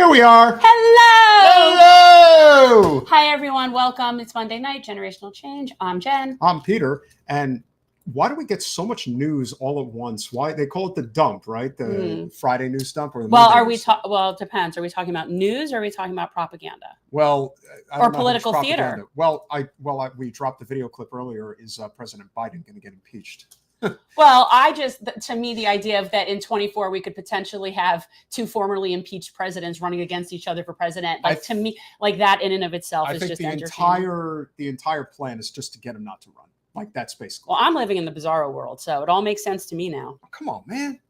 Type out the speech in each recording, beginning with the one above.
Here we are. Hello. Hello. Hi, everyone. Welcome. It's Monday night, Generational Change. I'm Jen. I'm Peter. And why do we get so much news all at once? Why they call it the dump, right? The Friday news dump, or the Well, Monday are we? news dump? Well, it depends. Are we talking about news, or are we talking about propaganda? Well, I Or don't know how much political propaganda. theater? Well, we dropped the video clip earlier. Is President Biden going to get impeached? Well, to me, the idea of that in 24 we could potentially have two formerly impeached presidents running against each other for president, to me, like that in and of itself is just entertaining. The entire plan is just to get him not to run. Like that's basically. Well, I'm living in the bizarro world, so it all makes sense to me now. Oh, come on, man!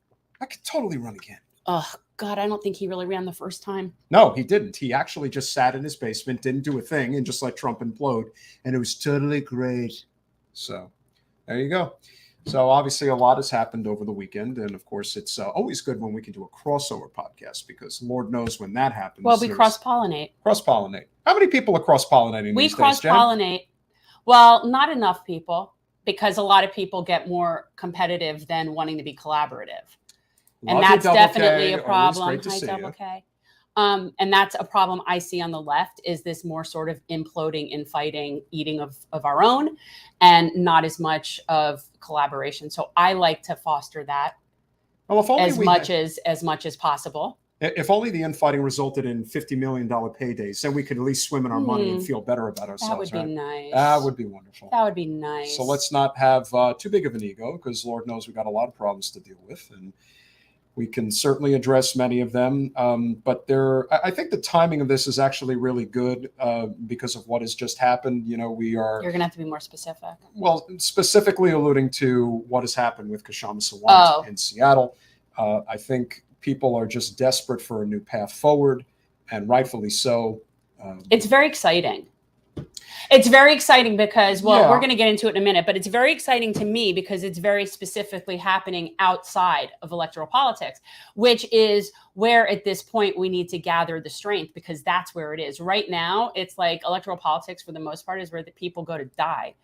I could totally run again. Oh God, I don't think he really ran the first time. No, he didn't. He actually just sat in his basement, didn't do a thing, and just let Trump implode, and it was totally great. So there you go. So obviously a lot has happened over the weekend. And of course, it's always good when we can do a crossover podcast because Lord knows when that happens. Well, we cross-pollinate. Cross-pollinate. How many people are cross-pollinating We these days, Jen? cross-pollinate. Well, not enough people because a lot of people get more competitive than wanting to be collaborative. And that's definitely a problem. Hi, Double K. And that's a problem I see on the left is this more sort of imploding, infighting, eating of our own and not as much of collaboration. So I like to foster that as much as possible. If only the infighting resulted in $50 million paydays, then we could at least swim in our money and feel better about ourselves. That would be nice. That would be wonderful. That would be nice. So let's not have too big of an ego because Lord knows we've got a lot of problems to deal with. And we can certainly address many of them, but I think the timing of this is actually really good because of what has just happened. You know, You're going to have to be more specific. Well, specifically alluding to what has happened with Kshama Sawant in Seattle. I think people are just desperate for a new path forward, and rightfully so. It's very exciting. It's very exciting because, we're going to get into it in a minute, but it's very exciting to me because it's very specifically happening outside of electoral politics, which is where at this point we need to gather the strength because that's where it is. Right now, it's like electoral politics for the most part is where the people go to die.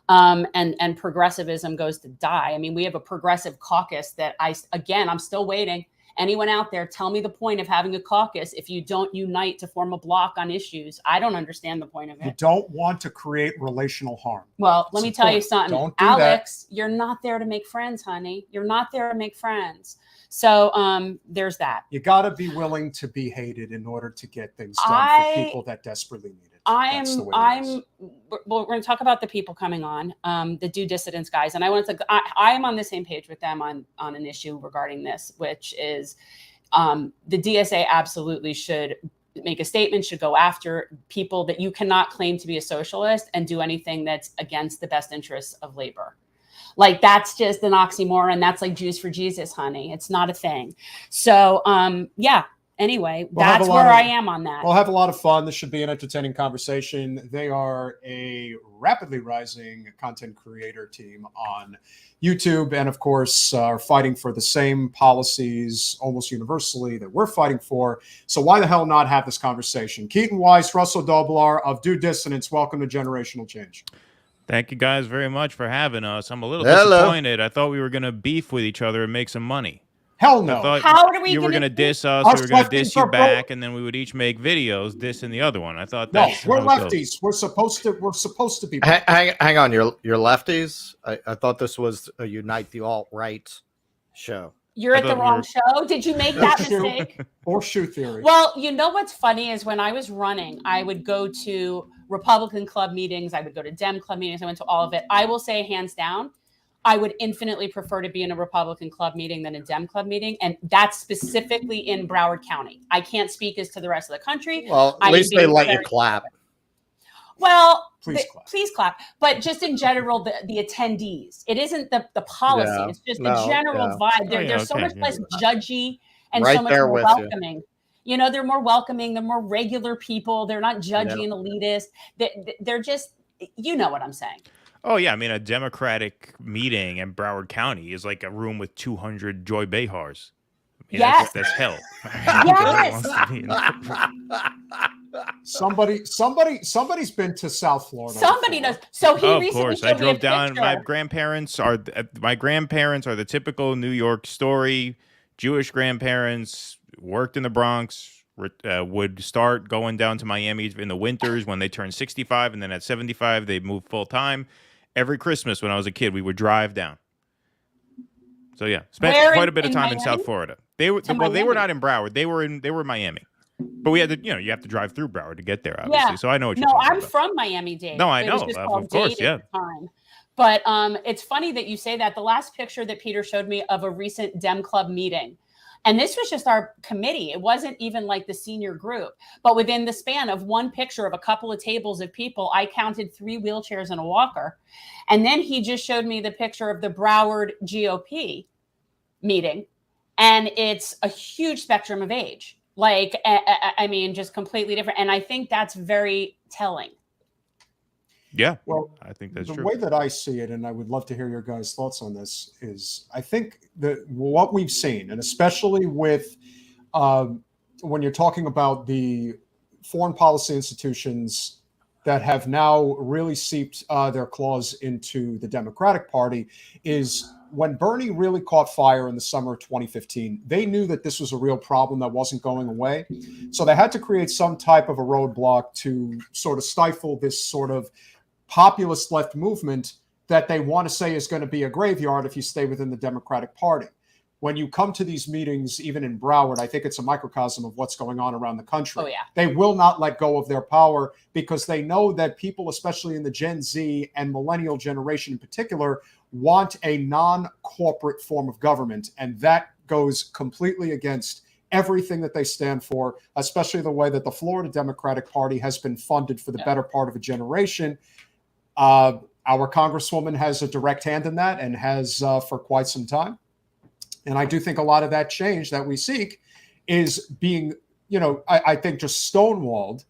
And progressivism goes to die. I mean, we have a progressive caucus that I'm still waiting. Anyone out there, tell me the point of having a caucus if you don't unite to form a block on issues. I don't understand the point of it. You don't want to create relational harm. Well, let me tell you something. Don't do Alex, you're not there to make friends, honey. You're not there to make friends. So there's that. You got to be willing to be hated in order to get things done for people that desperately need it. Well, we're going to talk about the people coming on, the Dissidence guys. And I am on the same page with them on an issue regarding this, which is the DSA absolutely should make a statement, should go after people that you cannot claim to be a socialist and do anything that's against the best interests of labor. Like that's just an oxymoron. That's like Jews for Jesus, honey. It's not a thing. So, anyway, that's where I am on that. We'll have a lot of fun. This should be an entertaining conversation. They are a rapidly rising content creator team on YouTube and, of course, are fighting for the same policies almost universally that we're fighting for. So why the hell not have this conversation? Keaton, Weiss, Russell Dobular of Dissidence, welcome to Generational Change. Thank you guys very much for having us. I'm a little disappointed. I thought we were going to beef with each other and make some money. Hell no. How are we you were going to diss us, we were going to diss you back, and then we would each make videos dissing the other one. I thought that's we're lefties. We're supposed to be. Hang on, you're lefties? I thought this was a Unite the Alt-Right show. You're at the wrong show. Did you make that mistake? Horseshoe theory. Well, you know what's funny is when I was running, I would go to Republican club meetings. I would go to Dem club meetings. I went to all of it. I will say hands down, I would infinitely prefer to be in a Republican club meeting than a Dem club meeting. And that's specifically in Broward County. I can't speak as to the rest of the country. Well, at least they let you clap. Well, please clap. But just in general, the attendees, it isn't the policy. Yeah, it's just the general vibe. They're so much less judgy and so much more welcoming. You know, they're more welcoming. They're more regular people. They're not judgy and elitist. They're just, you know what I'm saying. Oh, yeah. I mean, a Democratic meeting in Broward County is like a room with 200 Joy Behars. I mean, yes. That's hell. Yes. Somebody's been to South Florida. Somebody does. So he recently of course. I drove down. My grandparents are the typical New York story. Jewish grandparents, worked in the Bronx, would start going down to Miami in the winters when they turned 65, and then at 75 they moved full time. Every Christmas when I was a kid, we would drive down. So yeah, spent quite a bit of time in South Florida. They were not in Broward. They were in Miami. But we had to, you have to drive through Broward to get there, obviously. Yeah. So I know what you're talking about. No, I'm from Miami, Dade. No, I know. Of course, yeah. But it's funny that you say that. The last picture that Peter showed me of a recent Dem Club meeting, and this was just our committee. It wasn't even like the senior group. But within the span of one picture of a couple of tables of people, I counted 3 wheelchairs and a walker. And then he just showed me the picture of the Broward GOP meeting. And it's a huge spectrum of age. Like, I mean, just completely different. And I think that's very telling. Yeah, well, I think that's true. The way that I see it, and I would love to hear your guys' thoughts on this, is I think that what we've seen, and especially with when you're talking about the foreign policy institutions that have now really seeped their claws into the Democratic Party, is when Bernie really caught fire in the summer of 2015, they knew that this was a real problem that wasn't going away. So they had to create some type of a roadblock to sort of stifle this sort of populist left movement that they want to say is going to be a graveyard if you stay within the Democratic Party. When you come to these meetings, even in Broward, I think it's a microcosm of what's going on around the country. Oh, yeah. They will not let go of their power because they know that people, especially in the Gen Z and millennial generation in particular, want a non-corporate form of government. And that goes completely against everything that they stand for, especially the way that the Florida Democratic Party has been funded for the better part of a generation. Our Congresswoman has a direct hand in that and has for quite some time. And I do think a lot of that change that we seek is being, I think just stonewalled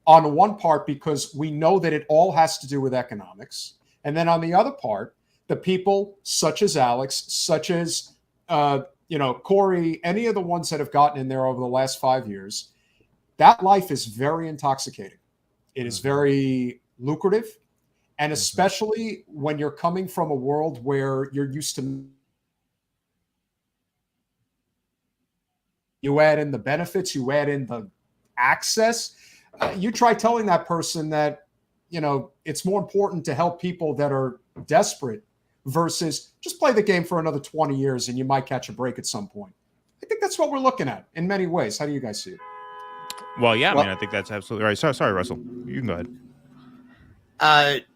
on one part because we know that it all has to do with economics. And then on the other part, the people such as Alex, such as, Corey, any of the ones that have gotten in there over the last 5 years, that life is very intoxicating. It is very lucrative. And especially when you're coming from a world where you're used to, you add in the benefits, you add in the access. You try telling that person that, it's more important to help people that are desperate versus just play the game for another 20 years and you might catch a break at some point. I think that's what we're looking at in many ways. How do you guys see it? Well, yeah, I think that's absolutely right. Sorry, Russell. You can go ahead.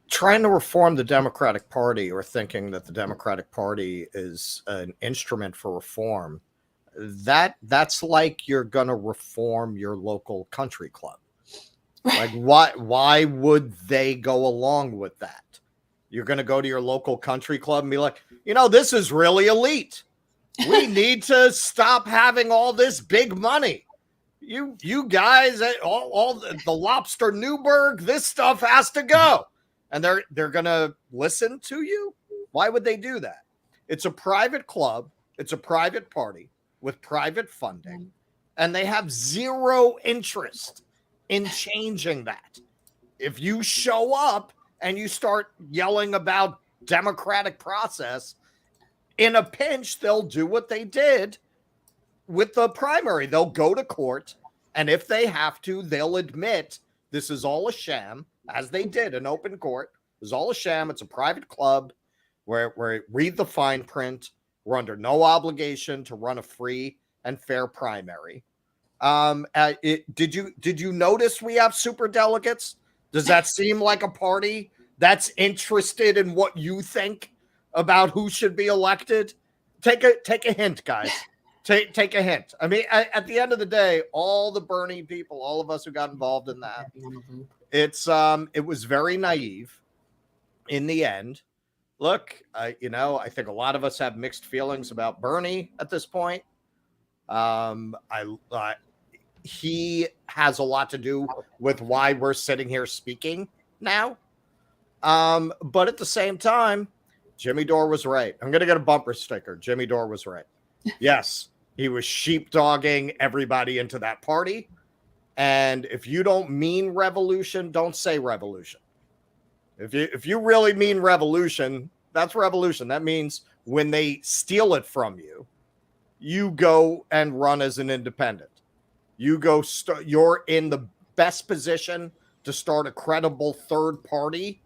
Trying to reform the Democratic Party or thinking that the Democratic Party is an instrument for reform, that's like you're going to reform your local country club. Like, why would they go along with that? You're going to go to your local country club and be like, this is really elite. We need to stop having all this big money. You guys, all the Lobster Newberg, this stuff has to go. And they're going to listen to you? Why would they do that? It's a private club. It's a private party with private funding. And they have zero interest in changing that. If you show up and you start yelling about democratic process, in a pinch, they'll do what they did with the primary. They'll go to court. And if they have to, they'll admit this is all a sham, as they did in open court. It was all a sham. It's a private club where read the fine print. We're under no obligation to run a free and fair primary. Did you notice we have super delegates? Does that seem like a party that's interested in what you think about who should be elected? Take a hint, guys. Take a hint. I mean, at the end of the day, all the Bernie people, all of us who got involved in that, it was very naive in the end. Look, I think a lot of us have mixed feelings about Bernie at this point. He has a lot to do with why we're sitting here speaking now. But at the same time, Jimmy Dore was right. I'm going to get a bumper sticker. Jimmy Dore was right. Yes, he was sheepdogging everybody into that party. And if you don't mean revolution, don't say revolution. If you really mean revolution, that's revolution. That means when they steal it from you, you go and run as an independent. you're in the best position to start a credible third party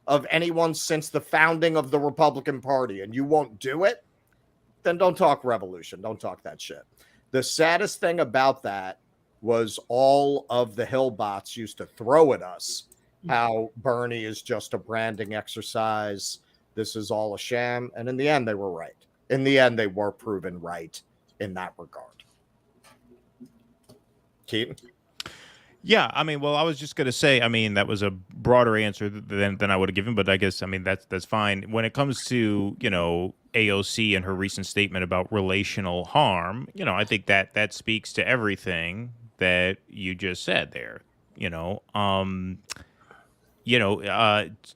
of anyone since the founding of the Republican Party, and you won't do it, then don't talk revolution. Don't talk that shit. The saddest thing about that was all of the Hill bots used to throw at us how Bernie is just a branding exercise. This is all a sham. And in the end, they were right. In the end, they were proven right in that regard. Keaton? Yeah, I mean, well, I was just going to say, I mean, that was a broader answer than I would have given, but I guess, I mean, that's fine. When it comes to, AOC and her recent statement about relational harm, I think that speaks to everything that you just said there,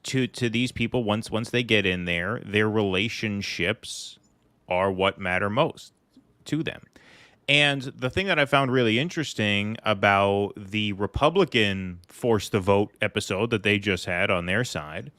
to these people, once they get in there, their relationships are what matter most to them. And the thing that I found really interesting about the Republican Force the Vote episode that they just had on their side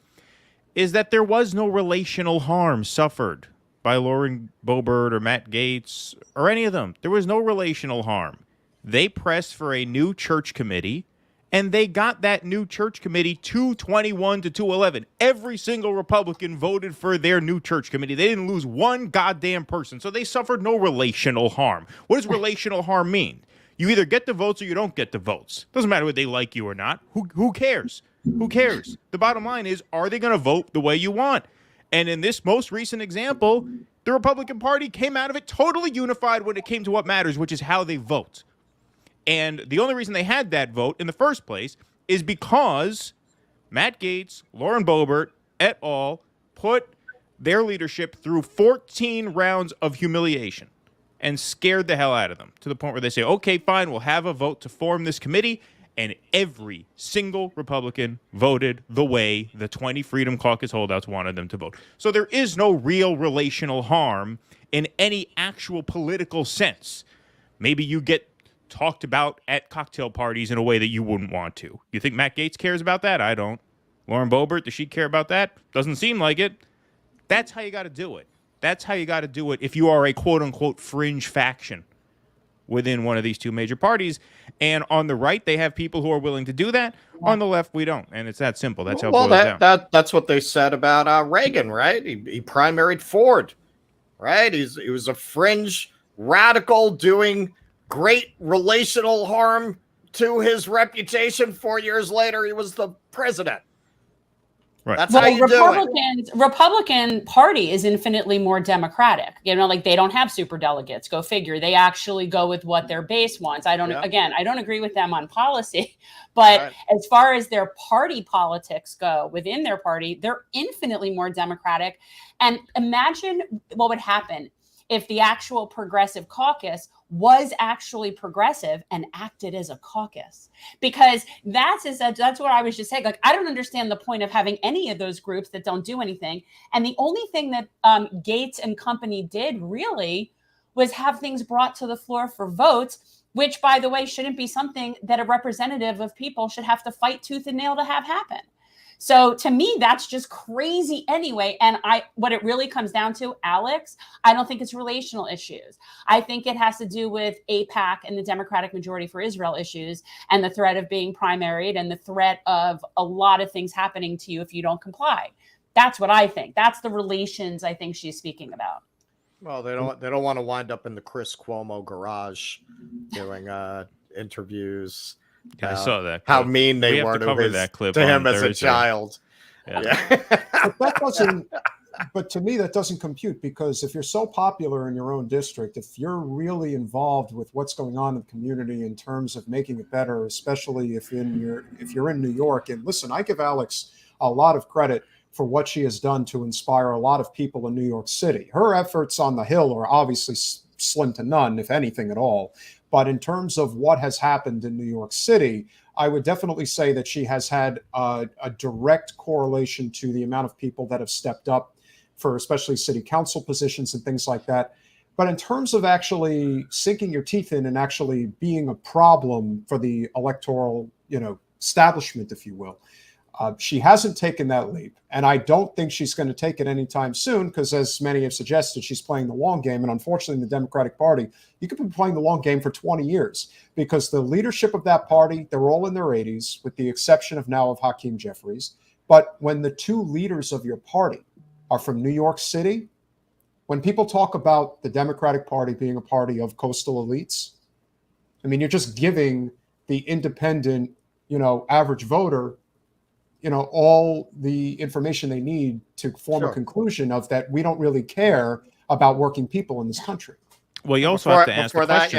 is that there was no relational harm suffered by Lauren Boebert or Matt Gaetz or any of them. There was no relational harm. They pressed for a new church committee, and they got that new church committee 221 to 211. Every single Republican voted for their new church committee. They didn't lose one goddamn person, so they suffered no relational harm. What does relational harm mean? You either get the votes or you don't get the votes. Doesn't matter whether they like you or not. Who cares? Who cares? The bottom line is, are they going to vote the way you want? And in this most recent example, the Republican Party came out of it totally unified when it came to what matters, which is how they vote. And the only reason they had that vote in the first place is because Matt Gaetz, Lauren Boebert, et al. Put their leadership through 14 rounds of humiliation and scared the hell out of them to the point where they say, okay, fine, we'll have a vote to form this committee. And every single Republican voted the way the 20 Freedom Caucus holdouts wanted them to vote. So there is no real relational harm in any actual political sense. Maybe you get talked about at cocktail parties in a way that you wouldn't want to. You think Matt Gaetz cares about that? I don't. Lauren Boebert, does she care about that? Doesn't seem like it. That's how you got to do it. That's how you got to do it if you are a quote-unquote fringe faction within one of these two major parties. And on the right, they have people who are willing to do that. On the left, we don't. And it's that simple. That's how it boils down. That's what they said about Reagan, right? He primaried Ford, right? He was a fringe radical doing great relational harm to his reputation. 4 years later, he was the president. Right. That's how you do it. Republican Party is infinitely more democratic. Like they don't have super delegates. Go figure. They actually go with what their base wants. I don't agree with them on policy, but as far as their party politics go within their party, they're infinitely more democratic. And imagine what would happen if the actual progressive caucus was actually progressive and acted as a caucus, because that's what I was just saying. Like, I don't understand the point of having any of those groups that don't do anything. And the only thing that Gaetz and company did really was have things brought to the floor for votes, which, by the way, shouldn't be something that a representative of people should have to fight tooth and nail to have happen. So to me, that's just crazy anyway. And what it really comes down to, Alex, I don't think it's relational issues. I think it has to do with AIPAC and the Democratic Majority for Israel issues and the threat of being primaried and the threat of a lot of things happening to you if you don't comply. That's what I think. That's the relations I think she's speaking about. Well, they don't want to wind up in the Chris Cuomo garage doing interviews. I saw that. How mean they were to him as a child. Yeah. But to me, that doesn't compute, because if you're so popular in your own district, if you're really involved with what's going on in the community in terms of making it better, especially if you're in New York, and listen, I give Alex a lot of credit for what she has done to inspire a lot of people in New York City. Her efforts on the Hill are obviously slim to none, if anything at all. But in terms of what has happened in New York City, I would definitely say that she has had a direct correlation to the amount of people that have stepped up for especially city council positions and things like that. But in terms of actually sinking your teeth in and actually being a problem for the electoral, establishment, if you will, She hasn't taken that leap, and I don't think she's going to take it anytime soon because, as many have suggested, she's playing the long game. And unfortunately, in the Democratic Party, you could be playing the long game for 20 years because the leadership of that party, they're all in their 80s, with the exception of now of Hakeem Jeffries. But when the two leaders of your party are from New York City, when people talk about the Democratic Party being a party of coastal elites, I mean, you're just giving the independent, average voter, all the information they need to form a conclusion of that we don't really care about working people in this country. Well, you also have to ask the question,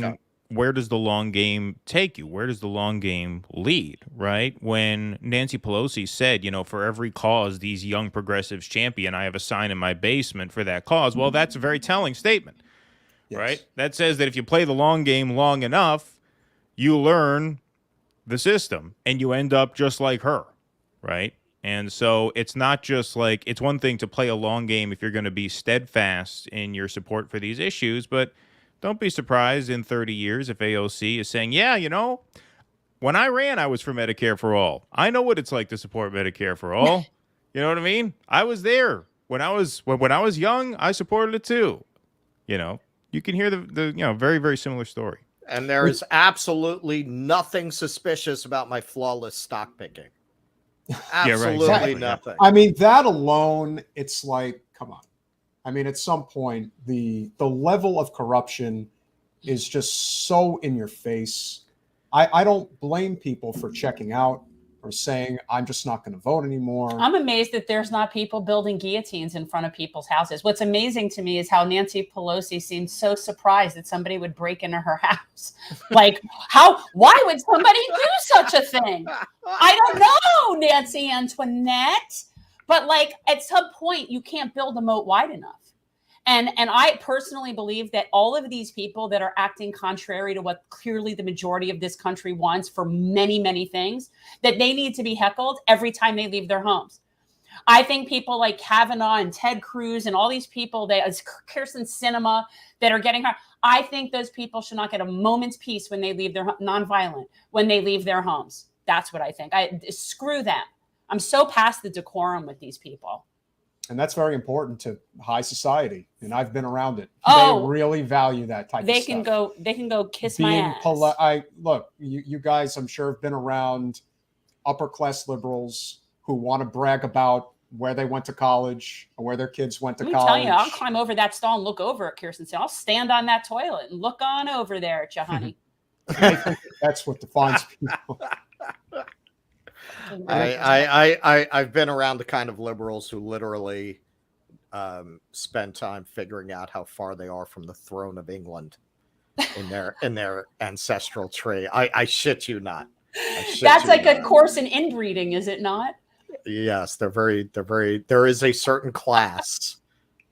though, where does the long game take you? Where does the long game lead, right? When Nancy Pelosi said, for every cause these young progressives champion, I have a sign in my basement for that cause. Well, that's a very telling statement, right? That says that if you play the long game long enough, you learn the system and you end up just like her, right? And so it's not just like, it's one thing to play a long game if you're going to be steadfast in your support for these issues, but don't be surprised in 30 years if AOC is saying, when I ran, I was for Medicare for all. I know what it's like to support Medicare for all. You know what I mean? I was there. When I was young, I supported it too. You can hear the very, very similar story. And there is absolutely nothing suspicious about my flawless stock picking. Absolutely nothing. I mean, that alone, it's like, come on. I mean, at some point, the level of corruption is just so in your face. I don't blame people for checking out or saying, I'm just not going to vote anymore. I'm amazed that there's not people building guillotines in front of people's houses. What's amazing to me is how Nancy Pelosi seemed so surprised that somebody would break into her house. Like, why would somebody do such a thing? I don't know, Nancy Antoinette. But like, at some point, you can't build a moat wide enough. And I personally believe that all of these people that are acting contrary to what clearly the majority of this country wants for many, many things, that they need to be heckled every time they leave their homes. I think people like Kavanaugh and Ted Cruz and all these people, Kirsten Sinema, that are getting hard. I think those people should not get a moment's peace when they leave their nonviolent, when they leave their homes. That's what I think. Screw them. I'm so past the decorum with these people. And that's very important to high society. And I've been around it. Oh, they really value that type of stuff. They can go kiss my ass. Look, you guys, I'm sure, have been around upper class liberals who want to brag about where they went to college or where their kids went to college. Let me tell you, I'll climb over that stall and look over at Kirsten. I'll stand on that toilet and look on over there at you, honey. That's what defines people. I've been around the kind of liberals who literally spend time figuring out how far they are from the throne of England in their ancestral tree. I shit you not. That's like a course in inbreeding, is it not? Yes, there is a certain class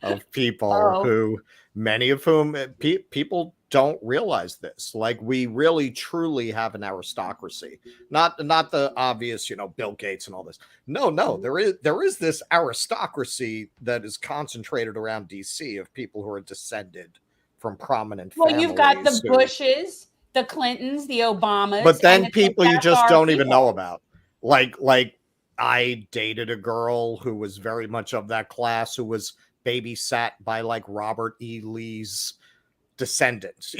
of people who, many of whom people don't realize this. Like, we really truly have an aristocracy, not the obvious, Bill Gates and all this. No, there is this aristocracy that is concentrated around DC of people who are descended from prominent families. Well, you've got the Bushes, the Clintons, the Obamas, but then people you just don't even know about. Like I dated a girl who was very much of that class, who was babysat by like Robert E. Lee's descendants.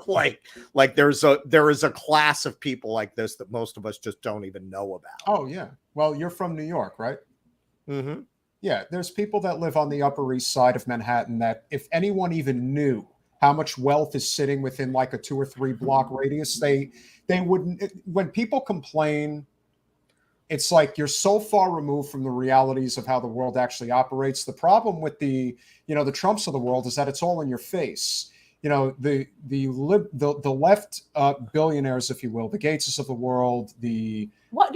Like there is a class of people like this that most of us just don't even know about. Oh yeah. Well, you're from New York, right? Mm-hmm. Yeah, there's people that live on the Upper East Side of Manhattan that if anyone even knew how much wealth is sitting within like a 2 or 3 block radius, they wouldn't. When people complain, it's like you're so far removed from the realities of how the world actually operates. The problem with the Trumps of the world is that it's all in your face. The left billionaires, if you will, the Gateses of the world. Why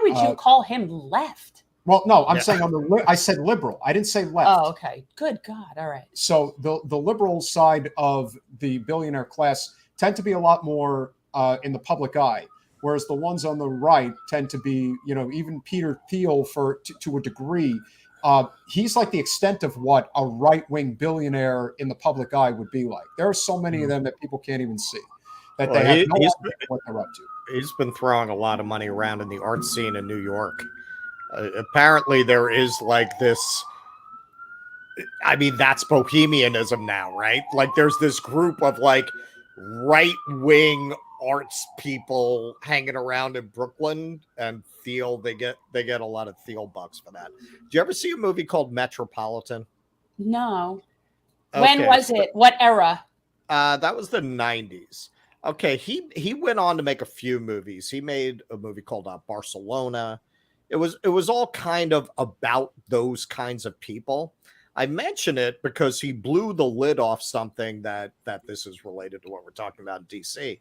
would you call him left? Well, no, I'm saying I said liberal. I didn't say left. Oh, okay. Good God. All right. So the liberal side of the billionaire class tend to be a lot more in the public eye. Whereas the ones on the right tend to be, even Peter Thiel to a degree, he's like the extent of what a right-wing billionaire in the public eye would be like. There are so many of them that people can't even see. that Well, they have he- no he's- idea what they're up to. He's been throwing a lot of money around in the art scene in New York. Apparently, there is like this. I mean, that's bohemianism now, right? Like, there's this group of like right wing arts people hanging around in Brooklyn, and Thiel they get a lot of Thiel bucks for that. Did you ever see a movie called Metropolitan? No. Okay, When was it? What era? That was the 90s. Okay, he went on to make a few movies. He made a movie called Barcelona. It was all kind of about those kinds of people. I mention it because he blew the lid off something that this is related to what we're talking about in DC,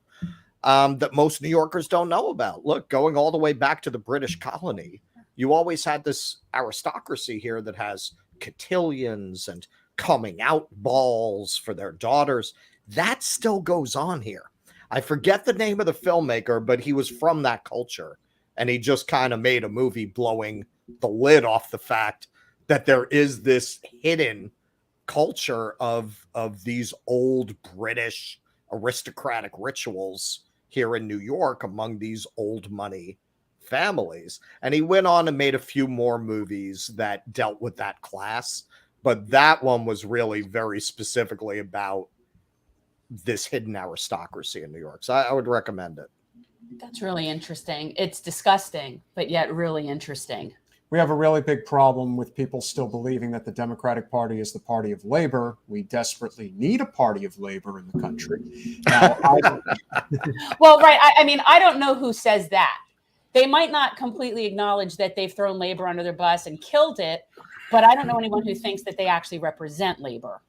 that most New Yorkers don't know about. Look, going all the way back to the British colony, you always had this aristocracy here that has cotillions and coming out balls for their daughters. That still goes on here. I forget the name of the filmmaker, but he was from that culture, and he just kind of made a movie blowing the lid off the fact that there is this hidden culture of these old British aristocratic rituals here in New York among these old money families. And he went on and made a few more movies that dealt with that class, but that one was really very specifically about this hidden aristocracy in New York. So I would recommend it. That's really interesting. It's disgusting, but yet really interesting. We have a really big problem with people still believing that the Democratic Party is the party of labor. We desperately need a party of labor in the country. Now, Well, right. I mean, I don't know who says that. They might not completely acknowledge that they've thrown labor under their bus and killed it, but I don't know anyone who thinks that they actually represent labor.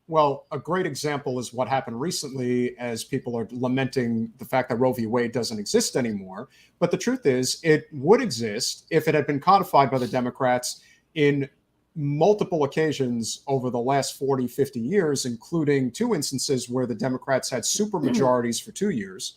well, a great example is what happened recently as people are lamenting the fact that Roe v. Wade doesn't exist anymore. But the truth is, it would exist if it had been codified by the Democrats in multiple occasions over the last 40, 50 years, including 2 instances where the Democrats had supermajorities for 2 years,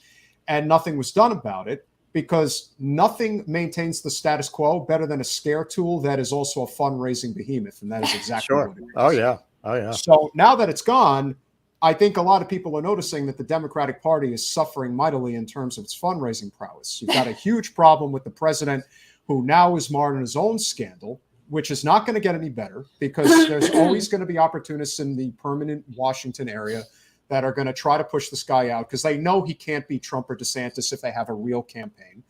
and nothing was done about it, because nothing maintains the status quo better than a scare tool that is also a fundraising behemoth, and that is exactly what it is. Oh, yeah. Oh, yeah. So now that it's gone, I think a lot of people are noticing that the Democratic Party is suffering mightily in terms of its fundraising prowess. You've got a huge problem with the president, who now is marred in his own scandal, which is not going to get any better, because there's always going to be opportunists in the permanent Washington area that are going to try to push this guy out because they know he can't beat Trump or DeSantis if they have a real campaign.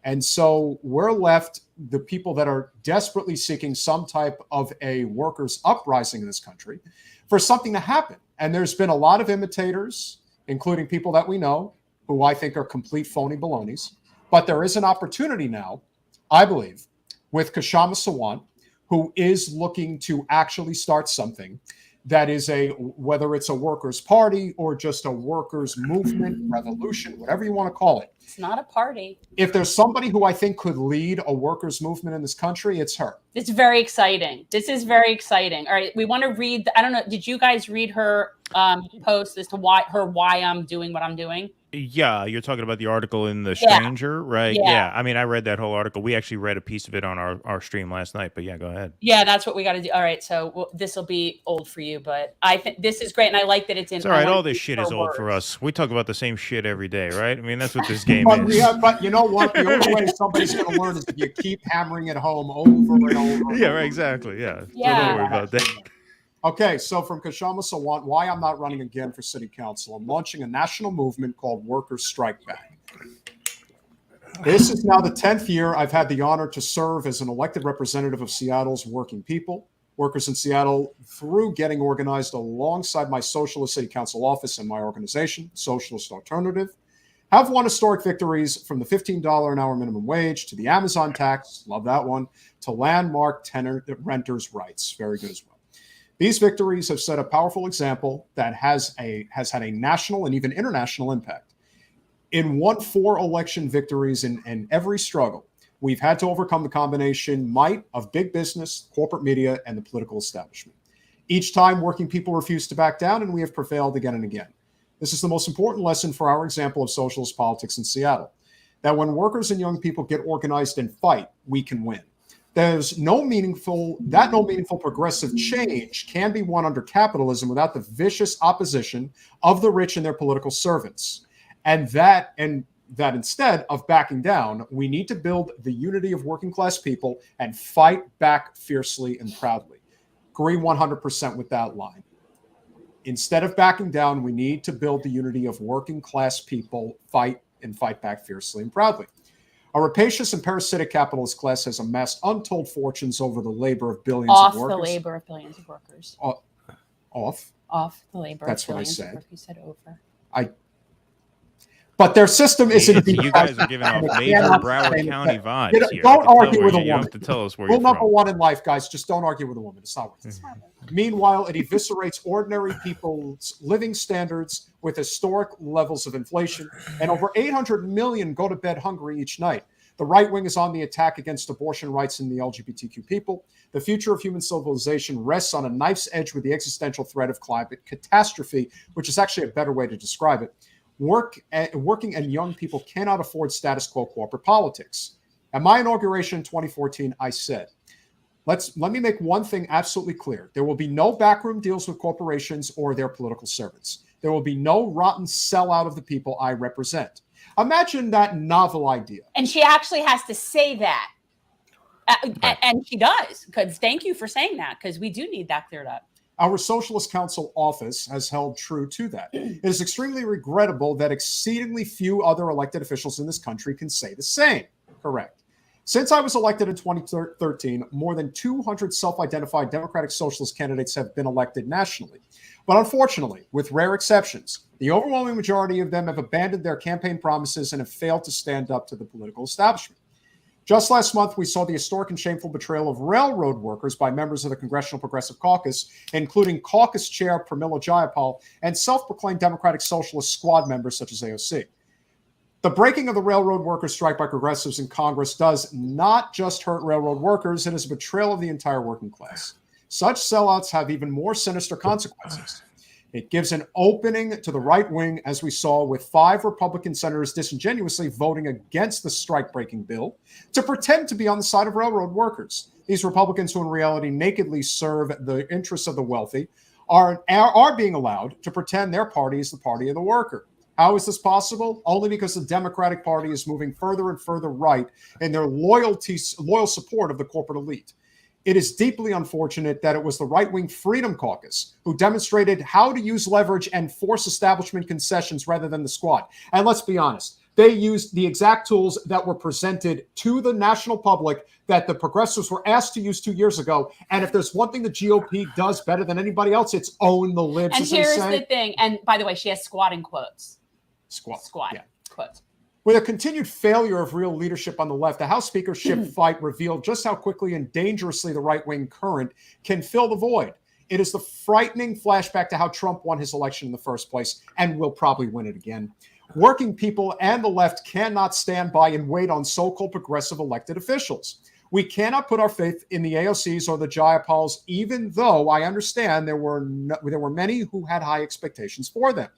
And so we're left, the people that are desperately seeking some type of a workers' uprising in this country, for something to happen. And there's been a lot of imitators, including people that we know, who I think are complete phony balonies. But there is an opportunity now, I believe, with Kshama Sawant, who is looking to actually start something that is whether it's a workers' party or just a workers' movement, revolution, whatever you want to call it. It's not a party. If there's somebody who I think could lead a workers' movement in this country, it's her. It's very exciting. This is very exciting. All right, we want to read. I don't know. Did you guys read her post as to why I'm doing what I'm doing? Yeah, you're talking about the article in The Stranger, right? Yeah. I mean, I read that whole article. We actually read a piece of it on our stream last night, but yeah, go ahead. Yeah, that's what we got to do. All right, so this will be old for you, but I think this is great, and I like that it's in. It's all right. All this shit is old for us. We talk about the same shit every day, right? I mean, that's what this game is. Yeah, but you know what? The only way somebody's going to learn is if you keep hammering it home over and over. Yeah, right, exactly. Yeah. Yeah. So don't worry about that. Okay, so from Kshama Sawant, why I'm not running again for city council. I'm launching a national movement called Workers Strike Back. This is now the 10th year I've had the honor to serve as an elected representative of Seattle's working people. Workers in Seattle, through getting organized alongside my Socialist City Council office and my organization, Socialist Alternative, have won historic victories, from the $15 an hour minimum wage to the Amazon tax, love that one, to landmark tenant renters' rights, very good as well. These victories have set a powerful example that has had a national and even international impact. In 4 election victories in every struggle, we've had to overcome the combination might of big business, corporate media, and the political establishment. Each time, working people refused to back down, and we have prevailed again and again. This is the most important lesson for our example of socialist politics in Seattle, that when workers and young people get organized and fight, we can win. There's no meaningful progressive change can be won under capitalism without the vicious opposition of the rich and their political servants. And that instead of backing down, we need to build the unity of working class people and fight back fiercely and proudly. Agree 100% with that line. Instead of backing down, we need to build the unity of working class people, fight back fiercely and proudly. A rapacious and parasitic capitalist class has amassed untold fortunes over the labor of billions of workers. Off the labor of billions of workers. Off? Off the labor That's of what I billions said. of workers. You said over. But their system isn't. You guys are giving off major Broward County vibes here. Don't argue with a You woman. have to tell us where Rule you're number from. one in life, guys, just don't argue with a woman. It's not worth it. Meanwhile, it eviscerates ordinary people's living standards with historic levels of inflation, and over 800 million go to bed hungry each night. The right wing is on the attack against abortion rights and the LGBTQ people. The future of human civilization rests on a knife's edge with the existential threat of climate catastrophe, which is actually a better way to describe it. Working and young people cannot afford status quo corporate politics. At my inauguration in 2014, I said, let me make one thing absolutely clear. There will be no backroom deals with corporations or their political servants. There will be no rotten sellout of the people I represent. Imagine that novel idea. And she actually has to say that. And she does, because thank you for saying that, because we do need that cleared up. Our Socialist Council office has held true to that. It is extremely regrettable that exceedingly few other elected officials in this country can say the same. Correct. Since I was elected in 2013, more than 200 self-identified Democratic Socialist candidates have been elected nationally. But unfortunately, with rare exceptions, the overwhelming majority of them have abandoned their campaign promises and have failed to stand up to the political establishment. Just last month, we saw the historic and shameful betrayal of railroad workers by members of the Congressional Progressive Caucus, including caucus chair Pramila Jayapal and self-proclaimed Democratic Socialist squad members such as AOC. The breaking of the railroad workers' strike by progressives in Congress does not just hurt railroad workers, it is a betrayal of the entire working class. Such sellouts have even more sinister consequences. It gives an opening to the right wing, as we saw with 5 Republican senators disingenuously voting against the strike-breaking bill to pretend to be on the side of railroad workers. These Republicans, who in reality nakedly serve the interests of the wealthy, are being allowed to pretend their party is the party of the worker. How is this possible? Only because the Democratic Party is moving further and further right in their loyal support of the corporate elite. It is deeply unfortunate that it was the right-wing Freedom Caucus who demonstrated how to use leverage and force establishment concessions rather than the squad. And let's be honest, they used the exact tools that were presented to the national public that the progressives were asked to use 2 years ago. And if there's one thing the GOP does better than anybody else, it's own the libs. And here's the thing. And by the way, she has squad in quotes. Squad. Yeah. Quotes. With a continued failure of real leadership on the left, the House speakership fight revealed just how quickly and dangerously the right-wing current can fill the void. It is the frightening flashback to how Trump won his election in the first place and will probably win it again. Working people and the left cannot stand by and wait on so-called progressive elected officials. We cannot put our faith in the AOCs or the Jayapals, even though I understand there were many who had high expectations for them.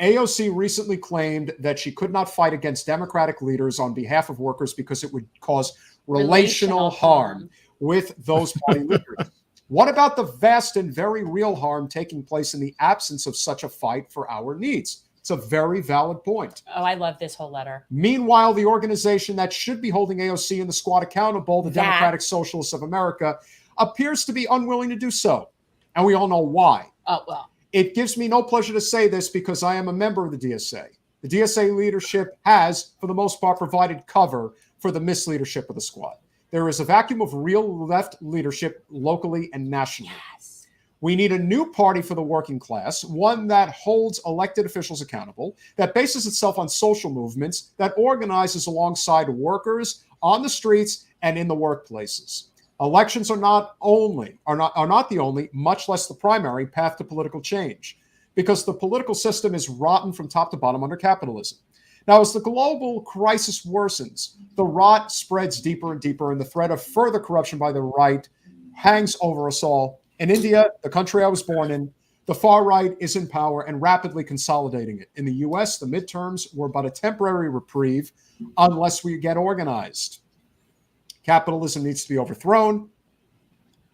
AOC recently claimed that she could not fight against Democratic leaders on behalf of workers because it would cause relational harm with those party leaders. What about the vast and very real harm taking place in the absence of such a fight for our needs? It's a very valid point. Oh, I love this whole letter. Meanwhile, the organization that should be holding AOC and the squad accountable, the Democratic Socialists of America, appears to be unwilling to do so. And we all know why. Oh, well. It gives me no pleasure to say this because I am a member of the DSA. The DSA leadership has, for the most part, provided cover for the misleadership of the squad. There is a vacuum of real left leadership locally and nationally. Yes. We need a new party for the working class, one that holds elected officials accountable, that bases itself on social movements, that organizes alongside workers on the streets and in the workplaces. Elections are not the only, much less the primary path to political change, because the political system is rotten from top to bottom under capitalism. Now, as the global crisis worsens, the rot spreads deeper and deeper, and the threat of further corruption by the right hangs over us all. In India, the country I was born in, the far right is in power and rapidly consolidating it. In the US, the midterms were but a temporary reprieve unless we get organized. Capitalism needs to be overthrown.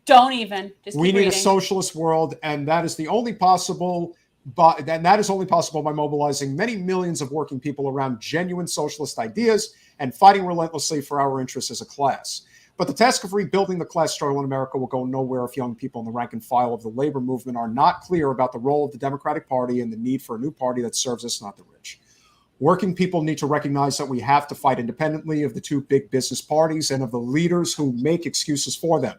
Don't even. Just We keep need reading. a socialist world, and that is the only possible. And that is only possible by mobilizing many millions of working people around genuine socialist ideas and fighting relentlessly for our interests as a class. But the task of rebuilding the class struggle in America will go nowhere if young people in the rank and file of the labor movement are not clear about the role of the Democratic Party and the need for a new party that serves us, not the rich. Working people need to recognize that we have to fight independently of the two big business parties and of the leaders who make excuses for them.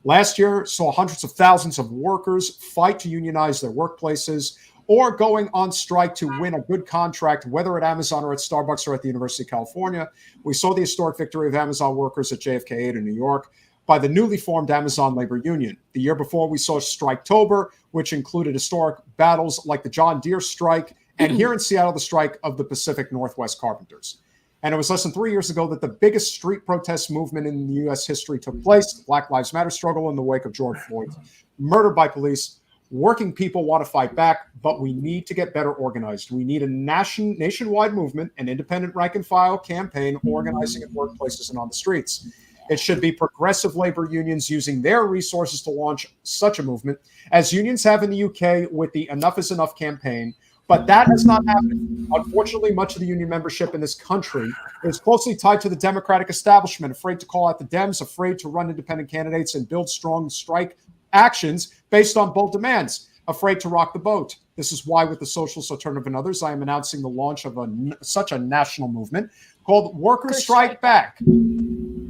Last year saw hundreds of thousands of workers fight to unionize their workplaces or going on strike to win a good contract, whether at Amazon or at Starbucks or at the University of California. We saw the historic victory of Amazon workers at JFK 8 in New York by the newly formed Amazon Labor Union. The year before, we saw Striketober, which included historic battles like the John Deere strike, and here in Seattle, the strike of the Pacific Northwest Carpenters. And it was less than 3 years ago that the biggest street protest movement in U.S. history took place, the Black Lives Matter struggle in the wake of George Floyd's murder by police. Working people want to fight back, but we need to get better organized. We need a nationwide movement, an independent rank and file campaign organizing in workplaces and on the streets. It should be progressive labor unions using their resources to launch such a movement, as unions have in the UK with the Enough is Enough campaign. But that has not happened. Unfortunately, much of the union membership in this country is closely tied to the Democratic establishment, afraid to call out the Dems, afraid to run independent candidates and build strong strike actions based on bold demands, afraid to rock the boat. This is why, with the Socialist Alternative and others, I am announcing the launch of such a national movement called Workers Strike Back.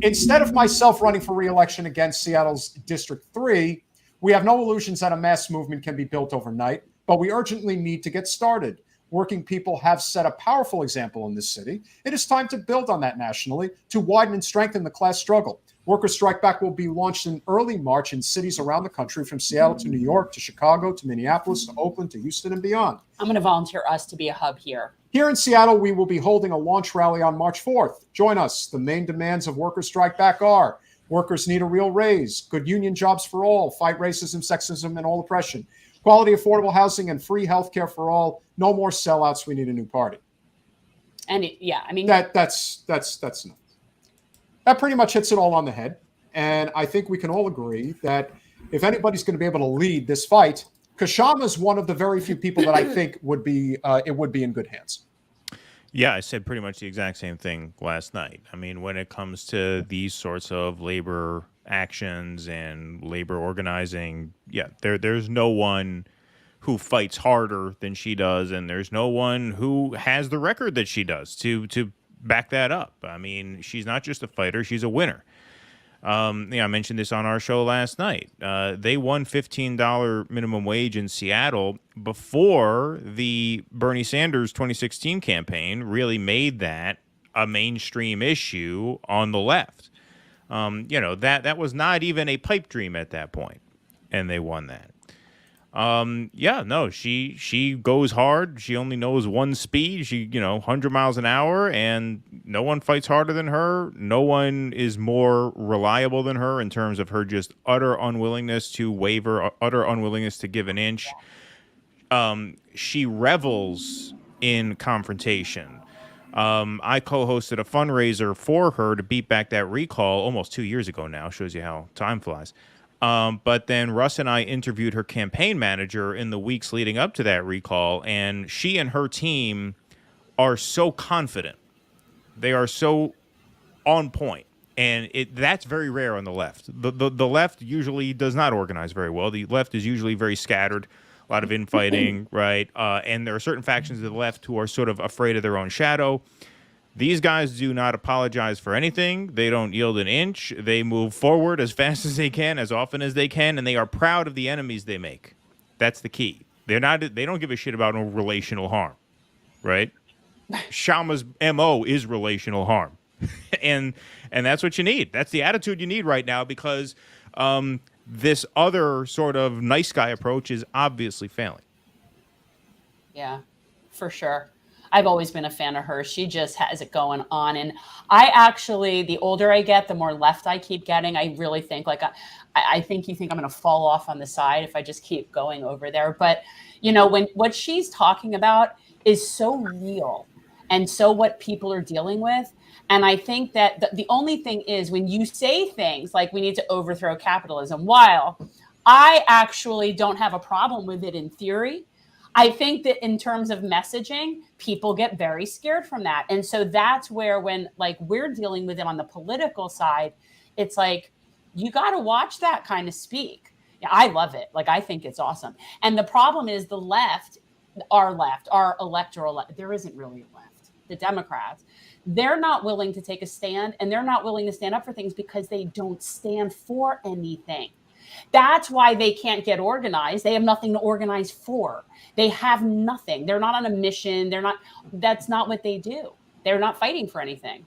Instead of myself running for re-election against Seattle's District 3, we have no illusions that a mass movement can be built overnight, but we urgently need to get started. Working people have set a powerful example in this city. It is time to build on that nationally, to widen and strengthen the class struggle. Workers Strike Back will be launched in early March in cities around the country, from Seattle to New York to Chicago to Minneapolis to Oakland to Houston and beyond. I'm going to volunteer us to be a hub here. Here in Seattle, we will be holding a launch rally on March 4th. Join us. The main demands of Workers Strike Back are: workers need a real raise, good union jobs for all, fight racism, sexism, and all oppression, quality, affordable housing, and free health care for all. No more sellouts. We need a new party. And that's enough. That pretty much hits it all on the head. And I think we can all agree that if anybody's going to be able to lead this fight, Kshama is one of the very few people that I think would be in good hands. Yeah, I said pretty much the exact same thing last night. I mean, when it comes to these sorts of labor actions and labor organizing, yeah, there's no one who fights harder than she does, and there's no one who has the record that she does to back that up. I mean, she's not just a fighter, she's a winner. I mentioned this on our show last night. They won $15 minimum wage in Seattle before the Bernie Sanders 2016 campaign really made that a mainstream issue on the left. That was not even a pipe dream at that point, and they won that. She goes hard. She only knows one speed. She, 100 miles an hour, and no one fights harder than her. No one is more reliable than her in terms of her just utter unwillingness to waver, utter unwillingness to give an inch. She revels in confrontation. I co-hosted a fundraiser for her to beat back that recall almost 2 years ago now. Shows you how time flies. But then Russ and I interviewed her campaign manager in the weeks leading up to that recall, and she and her team are so confident. They are so on point, and that's very rare on the left. The left usually does not organize very well. The left is usually very scattered, a lot of infighting, right? And there are certain factions of the left who are sort of afraid of their own shadow. These guys do not apologize for anything. They don't yield an inch. They move forward as fast as they can, as often as they can, and they are proud of the enemies they make. That's the key. They don't give a shit about no relational harm, right? Kshama's MO is relational harm. and that's what you need. That's the attitude you need right now, because this other sort of nice guy approach is obviously failing. Yeah, for sure. I've always been a fan of her. She just has it going on. And I actually, the older I get, the more left I keep getting. I really think I think you think I'm going to fall off on the side if I just keep going over there. But, when what she's talking about is so real and so what people are dealing with, And I think that the only thing is when you say things like we need to overthrow capitalism, while I actually don't have a problem with it in theory, I think that in terms of messaging, people get very scared from that. And so that's where when like we're dealing with it on the political side, it's like, you got to watch that kind of speak. Yeah, I love it. Like, I think it's awesome. And the problem is the left, our electoral, there isn't really a left, the Democrats, they're not willing to take a stand, and they're not willing to stand up for things because they don't stand for anything. That's why they can't get organized. They have nothing to organize for. They have nothing. They're not on a mission. That's not what they do. They're not fighting for anything.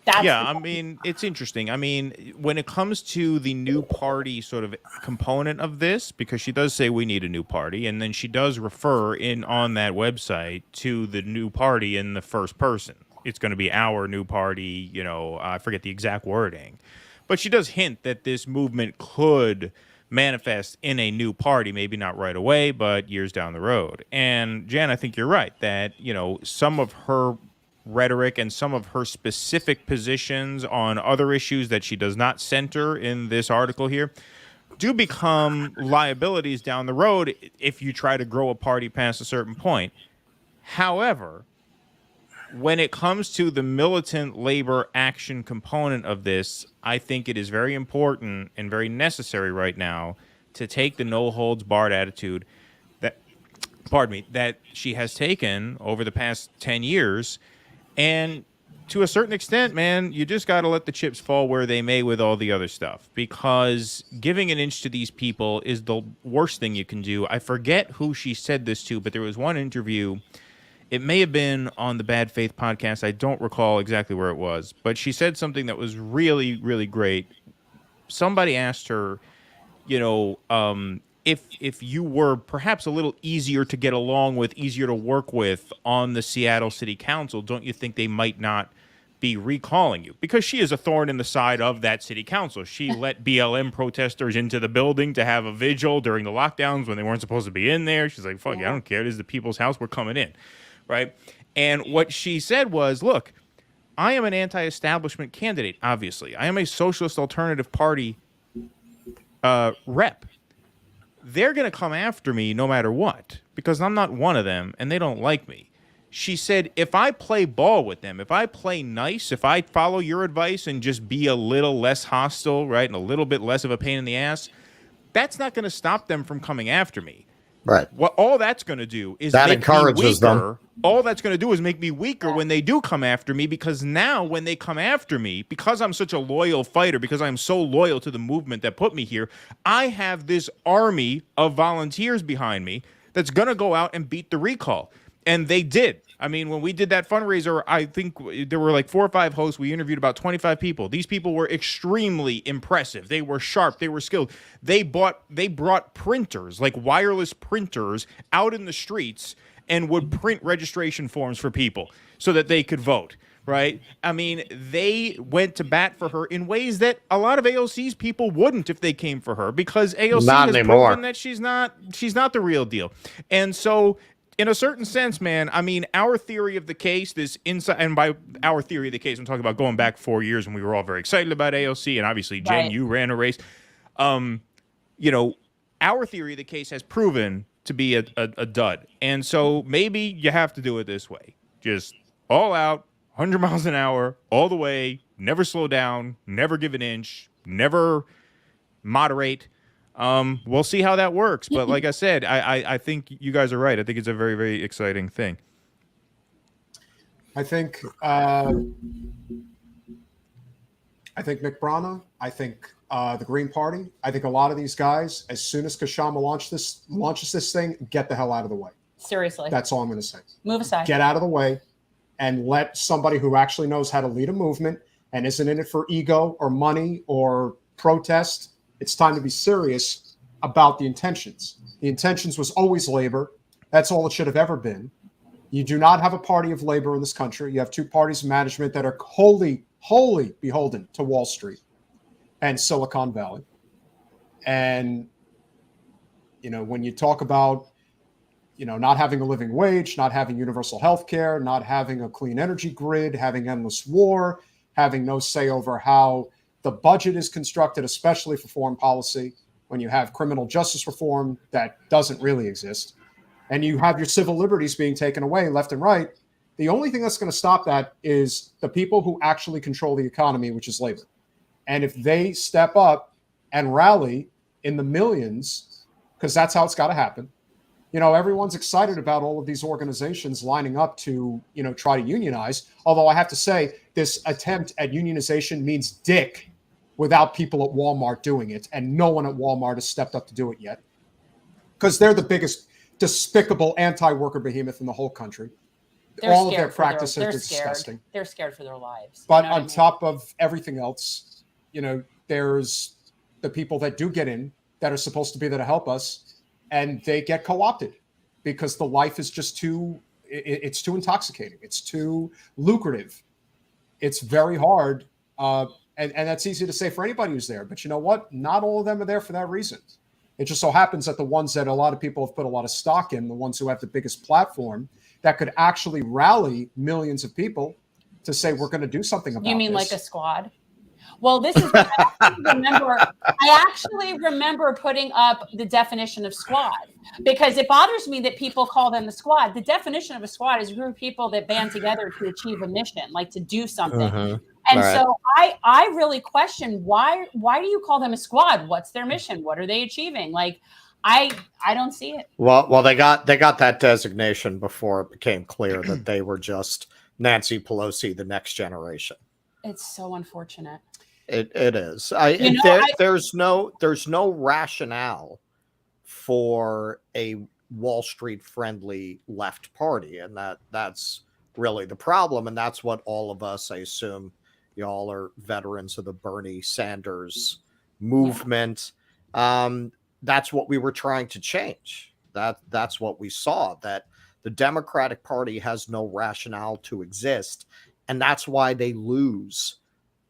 I mean, it's interesting. I mean, when it comes to the new party sort of component of this, because she does say we need a new party, and then she does refer on that website to the new party in the first person. It's going to be our new party, I forget the exact wording. But she does hint that this movement could manifest in a new party, maybe not right away, but years down the road. And Jan, I think you're right that, some of her rhetoric and some of her specific positions on other issues that she does not center in this article here do become liabilities down the road if you try to grow a party past a certain point. However, when it comes to the militant labor action component of this, I think it is very important and very necessary right now to take the no holds barred attitude that she has taken over the past 10 years. And to a certain extent, man, you just got to let the chips fall where they may with all the other stuff, because giving an inch to these people is the worst thing you can do. I forget who she said this to, but there was one interview. It may have been on the Bad Faith podcast. I don't recall exactly where it was, but she said something that was really, really great. Somebody asked her, if you were perhaps a little easier to get along with, easier to work with on the Seattle City Council, don't you think they might not be recalling you? Because she is a thorn in the side of that city council. She let BLM protesters into the building to have a vigil during the lockdowns when they weren't supposed to be in there. She's like, fuck, I don't care. This is the people's house. We're coming in. Right. And what she said was, look, I am an anti-establishment candidate, obviously. I am a socialist alternative party rep. They're going to come after me no matter what, because I'm not one of them and they don't like me. She said, if I play ball with them, if I play nice, if I follow your advice and just be a little less hostile, right, and a little bit less of a pain in the ass, that's not going to stop them from coming after me. Right. What all that's going to do is that make encourages me weaker. them. All that's going to do is make me weaker when they do come after me, because now when they come after me, because I'm such a loyal fighter, because I'm so loyal to the movement that put me here, I have this army of volunteers behind me that's going to go out and beat the recall. And they did. I mean, when we did that fundraiser, I think there were like 4 or 5 hosts. We interviewed about 25 people. These people were extremely impressive. They were sharp. They were skilled. They brought printers, like wireless printers, out in the streets and would print registration forms for people so that they could vote, right? I mean, they went to bat for her in ways that a lot of AOC's people wouldn't if they came for her, because AOC has proven that she's not the real deal. And so, in a certain sense, man, I mean, our theory of the case, and by our theory of the case, I'm talking about going back 4 years when we were all very excited about AOC, and obviously, Jen, right. You ran a race. Our theory of the case has proven to be a dud. And so maybe you have to do it this way. Just all out, 100 miles an hour, all the way, never slow down, never give an inch, never moderate. We'll see how that works. But like I said, I think you guys are right. I think it's a very, very exciting thing. I think Mick Brana, I think the Green Party, I think a lot of these guys, as soon as Kshama launches this thing, get the hell out of the way. Seriously. That's all I'm going to say. Move aside. Get out of the way and let somebody who actually knows how to lead a movement and isn't in it for ego or money or protest. It's time to be serious about the intentions. The intentions was always labor. That's all it should have ever been. You do not have a party of labor in this country. You have 2 parties of management that are wholly beholden to Wall Street and Silicon Valley. And, when you talk about not having a living wage, not having universal health care, not having a clean energy grid, having endless war, having no say over how the budget is constructed, especially for foreign policy, when you have criminal justice reform that doesn't really exist, and you have your civil liberties being taken away left and right. The only thing that's going to stop that is the people who actually control the economy, which is labor. And if they step up and rally in the millions, because that's how it's got to happen. Everyone's excited about all of these organizations lining up to, try to unionize. Although I have to say, this attempt at unionization means dick without people at Walmart doing it. And no one at Walmart has stepped up to do it yet. Because they're the biggest despicable anti-worker behemoth in the whole country. All of their practices are disgusting. They're scared for their lives. But on top of everything else, there's the people that do get in that are supposed to be there to help us. And they get co-opted because the life is just it's too intoxicating. It's too lucrative. It's very hard. And that's easy to say for anybody who's there. But you know what? Not all of them are there for that reason. It just so happens that the ones that a lot of people have put a lot of stock in, the ones who have the biggest platform that could actually rally millions of people to say, we're going to do something about this. You mean like a squad? Well, this is what I actually remember putting up the definition of squad, because it bothers me that people call them the squad. The definition of a squad is a group of people that band together to achieve a mission, like to do something. And so I really question why do you call them a squad? What's their mission? What are they achieving? Like, I don't see it. Well, they got that designation before it became clear that they were just Nancy Pelosi, the next generation. It's so unfortunate. It is. There's no rationale for a Wall Street friendly left party, and that's really the problem. And that's what all of us, I assume, y'all are veterans of the Bernie Sanders movement. That's what we were trying to change. That's what we saw, that the Democratic Party has no rationale to exist, and that's why they lose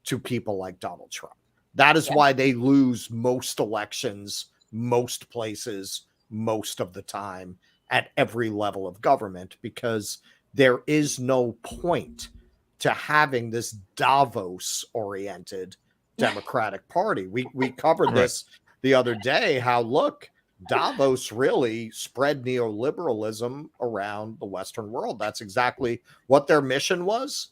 to people like Donald Trump. That is why they lose most elections, most places, most of the time at every level of government, because there is no point to having this Davos-oriented Democratic Party. We covered this the other day, how, look, Davos really spread neoliberalism around the Western world. That's exactly what their mission was.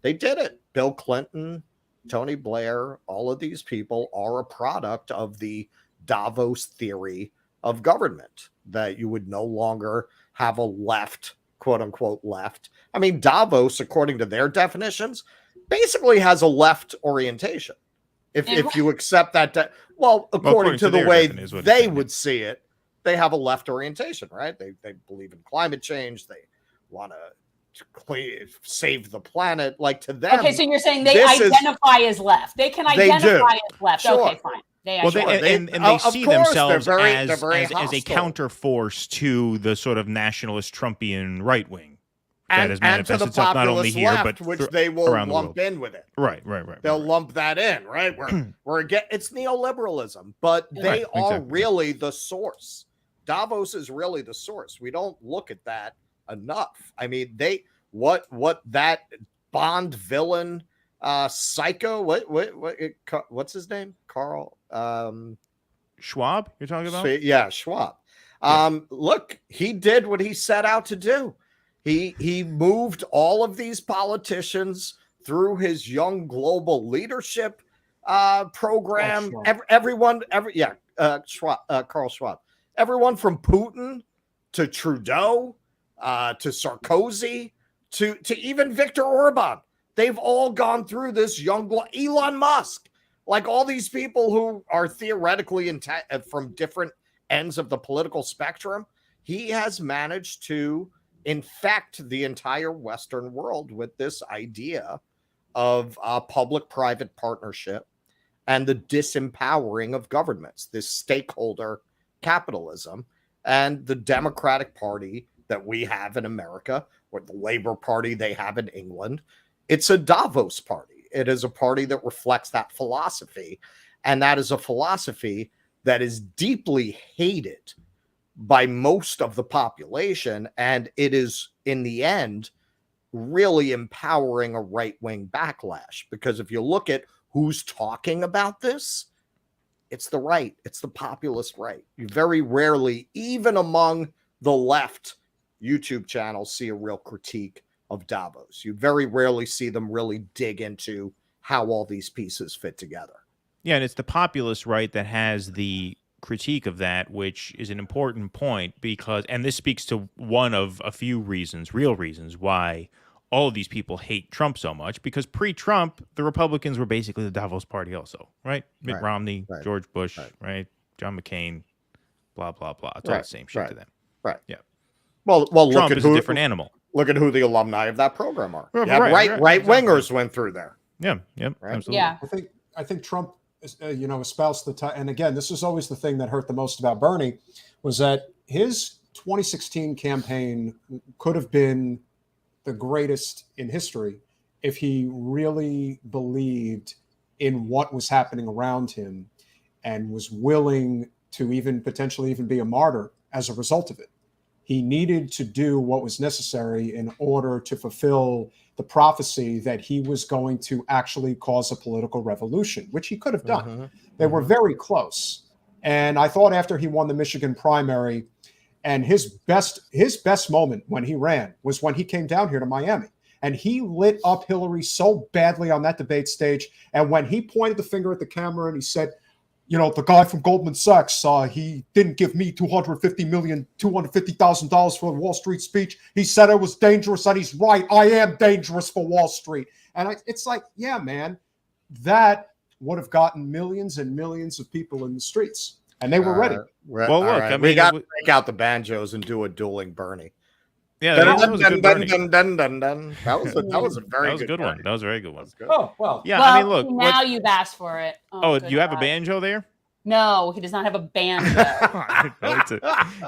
They did it. Bill Clinton, Tony Blair, all of these people are a product of the Davos theory of government, that you would no longer have a left, quote unquote left. I mean, Davos, according to their definitions, basically has a left orientation. If you accept that, according to the way they would see it, they have a left orientation, right? They believe in climate change. They want to save the planet. Like, to them. Okay, so you're saying they identify as left. They can identify as left. Sure. Okay, fine. They see themselves as a counterforce to the sort of nationalist Trumpian right wing that has manifested itself not only here, but which they will lump in with it. Right. They'll lump that in, right? We're again, it's neoliberalism, but they are really the source. Davos is really the source. We don't look at that enough. I mean, what that Bond villain, psycho, what's his name? Carl Schwab, you're talking about? Yeah, Schwab. Look, he did what he set out to do. He moved all of these politicians through his young global leadership program. Carl Schwab. Everyone from Putin to Trudeau to Sarkozy to even Viktor Orban. They've all gone through this Elon Musk. Like, all these people who are theoretically from different ends of the political spectrum, he has managed to infect the entire Western world with this idea of public-private partnership and the disempowering of governments, this stakeholder capitalism. And the Democratic Party that we have in America, or the Labor Party they have in England, it's a Davos party. It is a party that reflects that philosophy. And that is a philosophy that is deeply hated by most of the population, and it is in the end really empowering a right-wing backlash. Because if you look at who's talking about this, it's the right, it's the populist right. You very rarely, even among the left YouTube channels, see a real critique of Davos. You very rarely see them really dig into how all these pieces fit together. Yeah, and it's the populist right that has the critique of that, which is an important point because, and this speaks to one of a few reasons, real reasons, why all of these people hate Trump so much, because pre-Trump, the Republicans were basically the Davos party also, right? Mitt Romney, George Bush, right? John McCain, blah, blah, blah. It's all the same shit to them. Right. Yeah. Well, Trump look at is who, a different animal. Look at who the alumni of that program are. Right, Yeah, right wingers went through there. Yeah, yep, Right? absolutely. Yeah. I think Trump, espoused the and again, this is always the thing that hurt the most about Bernie, was that his 2016 campaign could have been the greatest in history if he really believed in what was happening around him and was willing to even potentially even be a martyr as a result of it. He needed to do what was necessary in order to fulfill the prophecy that he was going to actually cause a political revolution, which he could have done. Mm-hmm. They were very close. And I thought after he won the Michigan primary, and his best moment when he ran was when he came down here to Miami. And he lit up Hillary so badly on that debate stage. And when he pointed the finger at the camera and he said, the guy from Goldman Sachs, he didn't give me $250,000 for the Wall Street speech. He said I was dangerous, and he's right. I am dangerous for Wall Street. And it's like, yeah, man, that would have gotten millions and millions of people in the streets. And they were ready. Well, look, I mean, we got to break out the banjos and do a dueling Bernie. Yeah, that was a good Bernie. That was a very good one. That was a very good one. Oh, well. Yeah, well, I mean, look. Now you've asked for it. Oh, you have a banjo there? No, he does not have a banjo.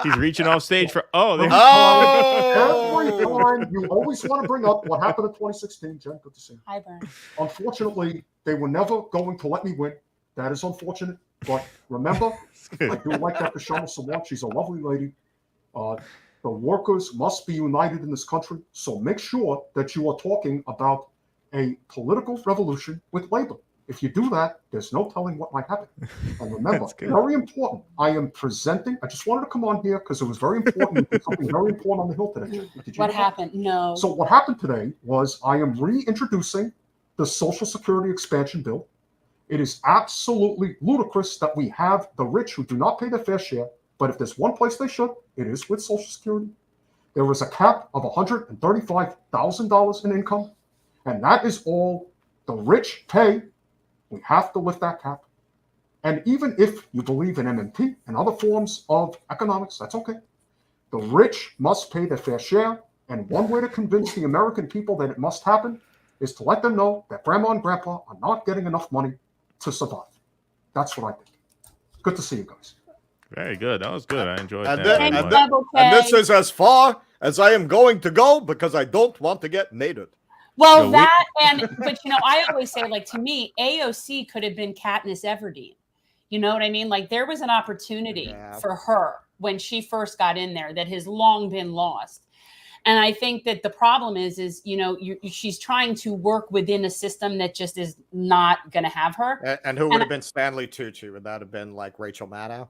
He's reaching off stage for. Every time you always want to bring up what happened in 2016, Jen. Good to see you. Hi, Bern. Unfortunately, they were never going to let me win. That is unfortunate. But remember, I do like that Kshama Sawant. She's a lovely lady. The workers must be united in this country. So make sure that you are talking about a political revolution with labor. If you do that, there's no telling what might happen. And remember, very important, I just wanted to come on here because it was very important. You did something very important on the Hill today. What happened? No. So what happened today was I am reintroducing the Social Security expansion bill. It is absolutely ludicrous that we have the rich who do not pay their fair share, but if there's one place they should, it is with Social Security. There is a cap of $135,000 in income, and that is all the rich pay. We have to lift that cap. And even if you believe in MMT and other forms of economics, that's okay. The rich must pay their fair share, and one way to convince the American people that it must happen is to let them know that grandma and grandpa are not getting enough money to survive. That's what I think. Good to see you guys. Very good. That was good. I enjoyed and that. And this is as far as I am going to go because I don't want to get mated. Well, but I always say, like, to me, AOC could have been Katniss Everdeen. You know what I mean? Like, there was an opportunity for her when she first got in there that has long been lost. And I think that the problem is she's trying to work within a system that just is not going to have her. And who would have been Stanley Tucci? Would that have been like Rachel Maddow?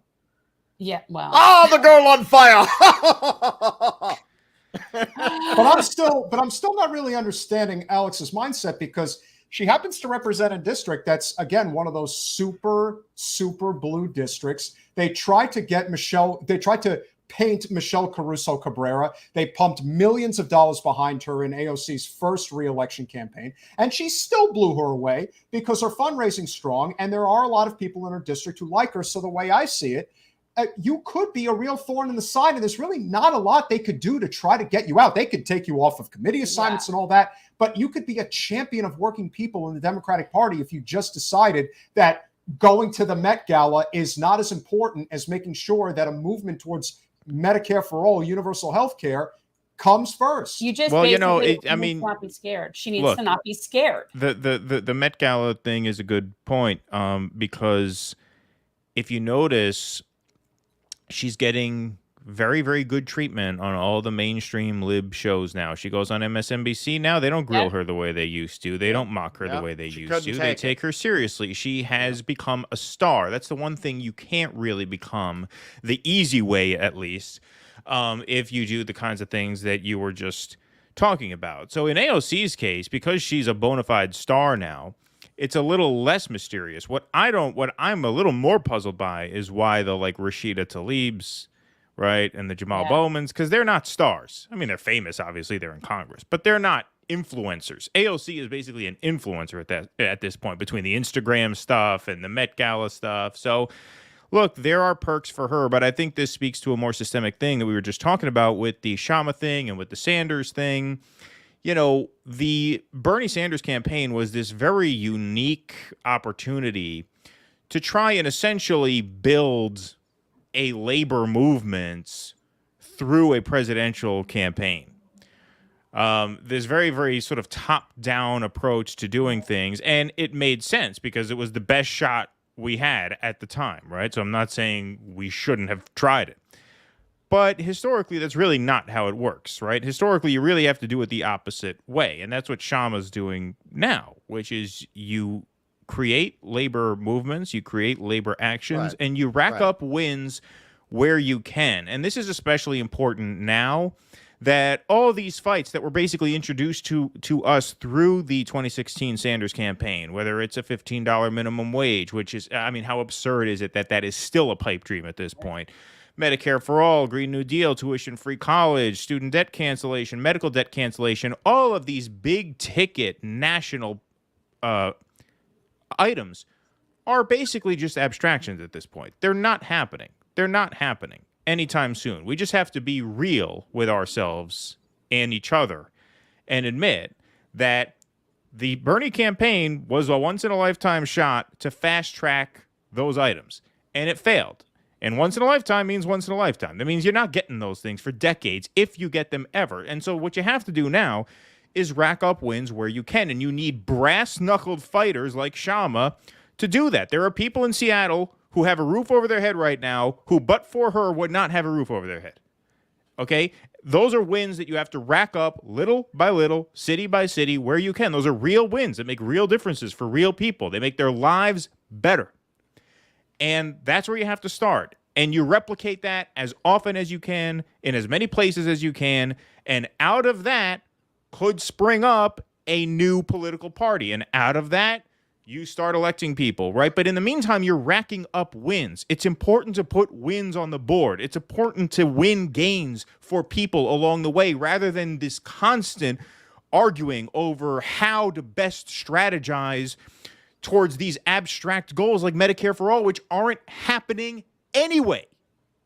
Yeah, well. Oh, the girl on fire! but I'm still not really understanding Alex's mindset because she happens to represent a district that's, again, one of those super, super blue districts. They tried to paint Michelle Caruso Cabrera. They pumped millions of dollars behind her in AOC's first re-election campaign, and she still blew her away because her fundraising's strong, and there are a lot of people in her district who like her. So the way I see it, you could be a real thorn in the side, and there's really not a lot they could do to try to get you out. They could take you off of committee assignments and all that, but you could be a champion of working people in the Democratic Party if you just decided that going to the Met Gala is not as important as making sure that a movement towards Medicare for all, universal health care, comes first. You just not be scared. She needs to not be scared. The Met Gala thing is a good point because if you notice, she's getting very, very good treatment on all the mainstream lib shows now. She goes on MSNBC now. They don't grill her the way they used to. They don't mock her the way they used to. They take her seriously. She has become a star. That's the one thing you can't really become, the easy way at least, if you do the kinds of things that you were just talking about. So in AOC's case, because she's a bona fide star now, it's a little less mysterious. What I'm a little more puzzled by is why the like Rashida Tlaibs, right, and the Jamal Bowmans, because they're not stars. I mean, they're famous, obviously, they're in Congress, but they're not influencers. AOC is basically an influencer at this point, between the Instagram stuff and the Met Gala stuff. So look, there are perks for her, but I think this speaks to a more systemic thing that we were just talking about with the Kshama thing and with the Sanders thing. You know, the Bernie Sanders campaign was this very unique opportunity to try and essentially build a labor movement through a presidential campaign. This very, very sort of top-down approach to doing things, and it made sense because it was the best shot we had at the time, right? So I'm not saying we shouldn't have tried it. But historically, that's really not how it works, right? Historically, you really have to do it the opposite way. And that's what Kshama's doing now, which is you create labor movements, you create labor actions, and you rack up wins where you can. And this is especially important now that all these fights that were basically introduced to us through the 2016 Sanders campaign, whether it's a $15 minimum wage, which is, I mean, how absurd is it that that is still a pipe dream at this point? Medicare for all, Green New Deal, tuition-free college, student debt cancellation, medical debt cancellation, all of these big-ticket national items are basically just abstractions at this point. They're not happening. They're not happening anytime soon. We just have to be real with ourselves and each other and admit that the Bernie campaign was a once-in-a-lifetime shot to fast-track those items, and it failed. And once in a lifetime means once in a lifetime. That means you're not getting those things for decades if you get them ever. And so what you have to do now is rack up wins where you can. And you need brass-knuckled fighters like Kshama to do that. There are people in Seattle who have a roof over their head right now who, but for her, would not have a roof over their head. Okay? Those are wins that you have to rack up little by little, city by city, where you can. Those are real wins that make real differences for real people. They make their lives better. And that's where you have to start. And you replicate that as often as you can, in as many places as you can. And out of that could spring up a new political party. And out of that, you start electing people, right? But in the meantime, you're racking up wins. It's important to put wins on the board. It's important to win gains for people along the way, rather than this constant arguing over how to best strategize towards these abstract goals like Medicare for all, which aren't happening anyway,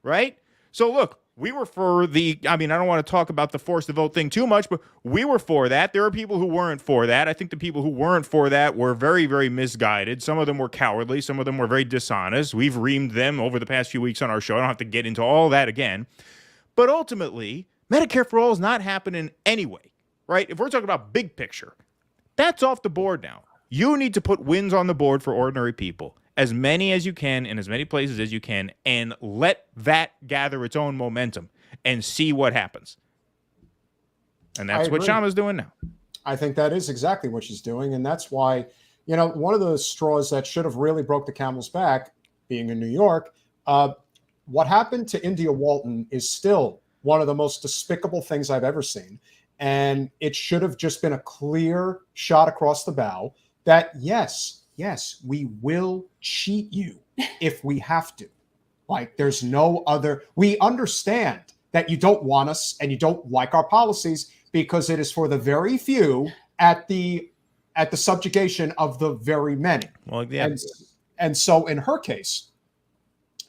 right? So look, we were for the, I mean, I don't want to talk about the force to vote thing too much, but we were for that. There are people who weren't for that. I think the people who weren't for that were very, very misguided. Some of them were cowardly. Some of them were very dishonest. We've reamed them over the past few weeks on our show. I don't have to get into all that again. But ultimately, Medicare for all is not happening anyway, right? If we're talking about big picture, that's off the board now. You need to put wins on the board for ordinary people, as many as you can in as many places as you can, and let that gather its own momentum and see what happens. And that's what Kshama's doing now. I think that is exactly what she's doing. And that's why, you know, one of the straws that should have really broke the camel's back, being in New York, what happened to India Walton is still one of the most despicable things I've ever seen. And it should have just been a clear shot across the bow that, yes, we will cheat you if we have to. Like, there's no other. We understand that you don't want us and you don't like our policies because it is for the very few at the subjugation of the very many. Well, yeah. And so in her case,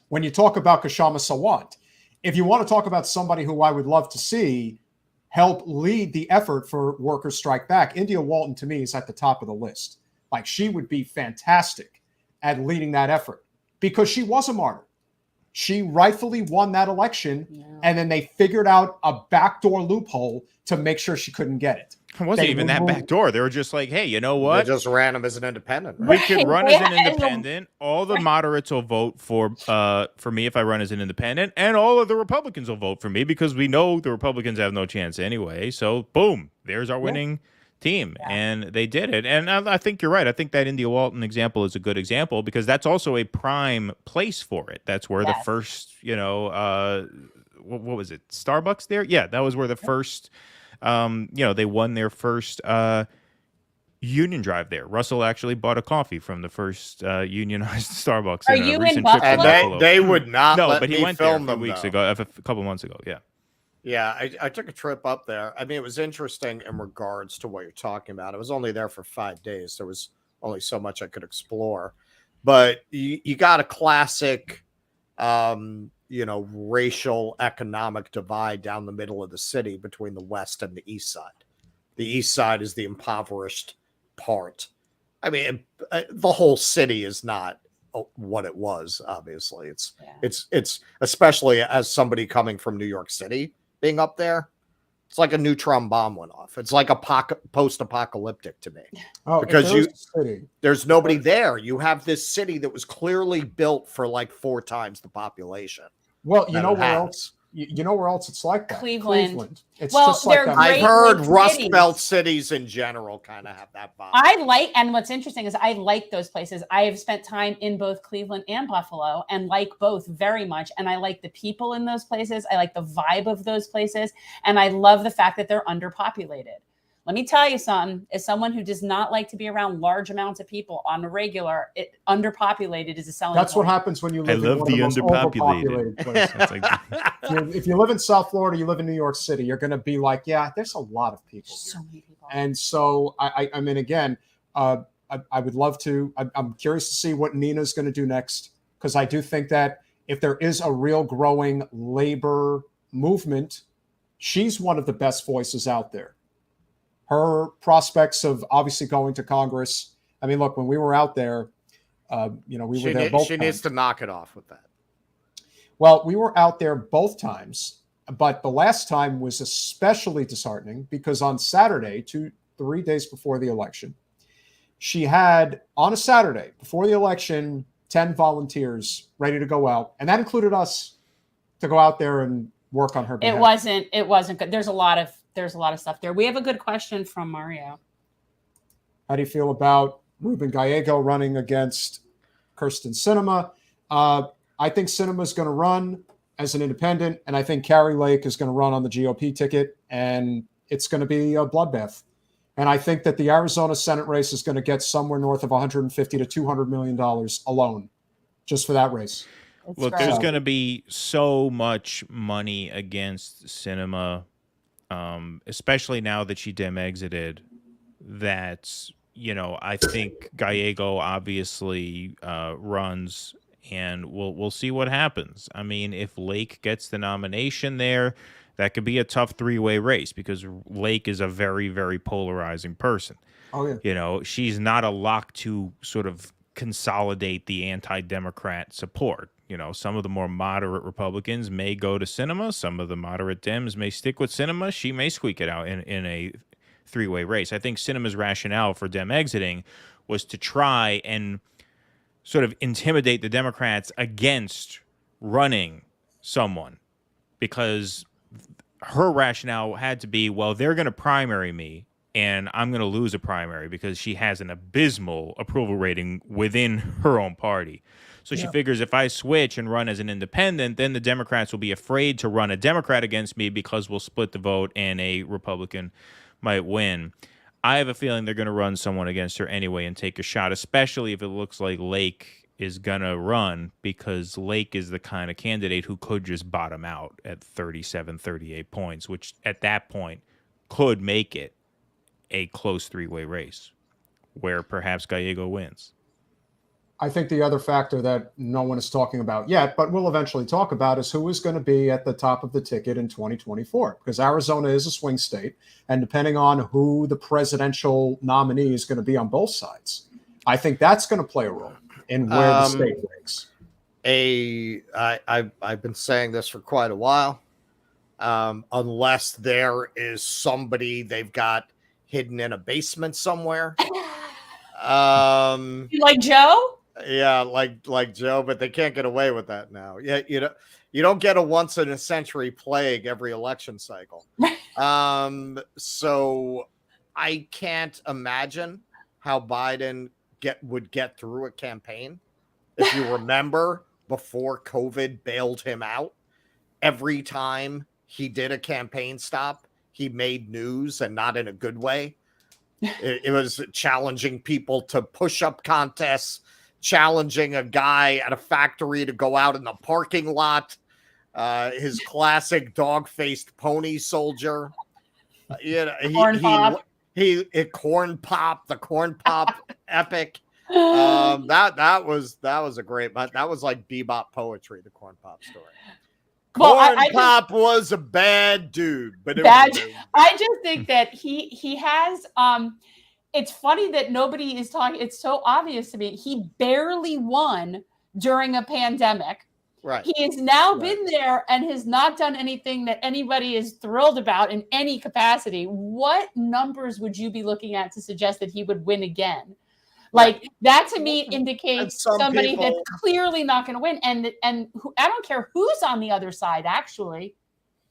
when you talk about Kshama Sawant, if you want to talk about somebody who I would love to see help lead the effort for Workers Strike Back, India Walton to me is at the top of the list. Like, she would be fantastic at leading that effort because she was a martyr. She rightfully won that election, and then they figured out a backdoor loophole to make sure she couldn't get it. It wasn't even that back door. They were just like, hey, you know They what? just ran him as an independent. We Right? could run Right. as an independent. All the moderates will vote for me if I run as an independent, and all of the Republicans will vote for me because we know the Republicans have no chance anyway. So, boom, there's our winning team, and they did it. And I think you're right. I think that India Walton example is a good example because that's also a prime place for it. That's where the first, what was it? Starbucks there? Yeah, that was where the first, they won their first union drive there. Russell actually bought a coffee from the first unionized Starbucks. Are in a you in recent trip to Buffalo? Buffalo. They would not No, let but he me went there a film few them weeks though. ago, a couple months ago. Yeah. Yeah, I took a trip up there. I mean, it was interesting in regards to what you're talking about. I was only there for 5 days. There was only so much I could explore. But you got a classic, racial economic divide down the middle of the city between the West and the East side. The East side is the impoverished part. I mean, the whole city is not what it was, obviously. It's especially as somebody coming from New York City, being up there, it's like a neutron bomb went off. It's like a post-apocalyptic to me. Oh, because city. There's nobody there. You have this city that was clearly built for like 4 times the population. Well, you know where else? You know where else it's like that? Cleveland. It's Well, just like they're that. great I've heard with Rust cities. Belt cities in general kind of have that vibe. And what's interesting is I like those places. I have spent time in both Cleveland and Buffalo and like both very much. And I like the people in those places. I like the vibe of those places. And I love the fact that they're underpopulated. Let me tell you something, as someone who does not like to be around large amounts of people on a regular, underpopulated is a selling That's point. what happens when you live I in love one of the the most underpopulated. overpopulated places. It's like, If you live in South Florida, you live in New York City, you're going to be like, yeah, there's a lot of people here. So many people. And so, I mean, again, I would love to. I'm curious to see what Nina's going to do next, because I do think that if there is a real growing labor movement, she's one of the best voices out there. Her prospects of obviously going to Congress. I mean, look, when we were out there, we were there both times. She needs to knock it off with that. Well, we were out there both times, but the last time was especially disheartening because on Saturday, 3 days before the election, she had, on a Saturday before the election, 10 volunteers ready to go out. And that included us to go out there and work on her behalf. It wasn't good. There's a lot of stuff there. We have a good question from Mario. How do you feel about Ruben Gallego running against Kirsten Sinema? I think Sinema's going to run as an independent, and I think Carrie Lake is going to run on the GOP ticket, and it's going to be a bloodbath. And I think that the Arizona Senate race is going to get somewhere north of $150 to $200 million alone, just for that race. Look, there's going to be so much money against Sinema, especially now that she exited, that, I think Gallego obviously runs, and we'll see what happens. I mean, if Lake gets the nomination there, that could be a tough 3-way race because Lake is a very, very polarizing person. Oh, yeah. She's not a lock to sort of consolidate the anti-Democrat support. Some of the more moderate Republicans may go to Sinema. Some of the moderate Dems may stick with Sinema. She may squeak it out in a 3-way race. I think Sinema's rationale for Dem exiting was to try and sort of intimidate the Democrats against running someone, because her rationale had to be, well, they're going to primary me and I'm going to lose a primary because she has an abysmal approval rating within her own party. So she figures if I switch and run as an independent, then the Democrats will be afraid to run a Democrat against me because we'll split the vote and a Republican might win. I have a feeling they're going to run someone against her anyway and take a shot, especially if it looks like Lake is going to run, because Lake is the kind of candidate who could just bottom out at 37, 38 points, which at that point could make it a close 3-way race where perhaps Gallego wins. I think the other factor that no one is talking about yet, but we'll eventually talk about, is who is going to be at the top of the ticket in 2024, because Arizona is a swing state. And depending on who the presidential nominee is going to be on both sides, I think that's going to play a role in where the state ranks. I've been saying this for quite a while. Unless there is somebody they've got hidden in a basement somewhere. Like Joe? Yeah, like Joe, but they can't get away with that now. Yeah, you don't get a once in a century plague every election cycle. So I can't imagine how Biden would get through a campaign. If you remember, before COVID bailed him out, every time he did a campaign stop, he made news, and not in a good way. It was challenging people to push-up contests, challenging a guy at a factory to go out in the parking lot, his classic dog-faced pony soldier. The corn pop epic. That was a great, but that was like bebop poetry, the corn pop story. Corn Pop was a bad dude, but I just think that he has. It's funny that nobody is talking. It's so obvious to me. He barely won during a pandemic. Right. He has now been there and has not done anything that anybody is thrilled about in any capacity. What numbers would you be looking at to suggest that he would win again? Like that to me indicates somebody that's clearly not going to win. And I don't care who's on the other side. Actually,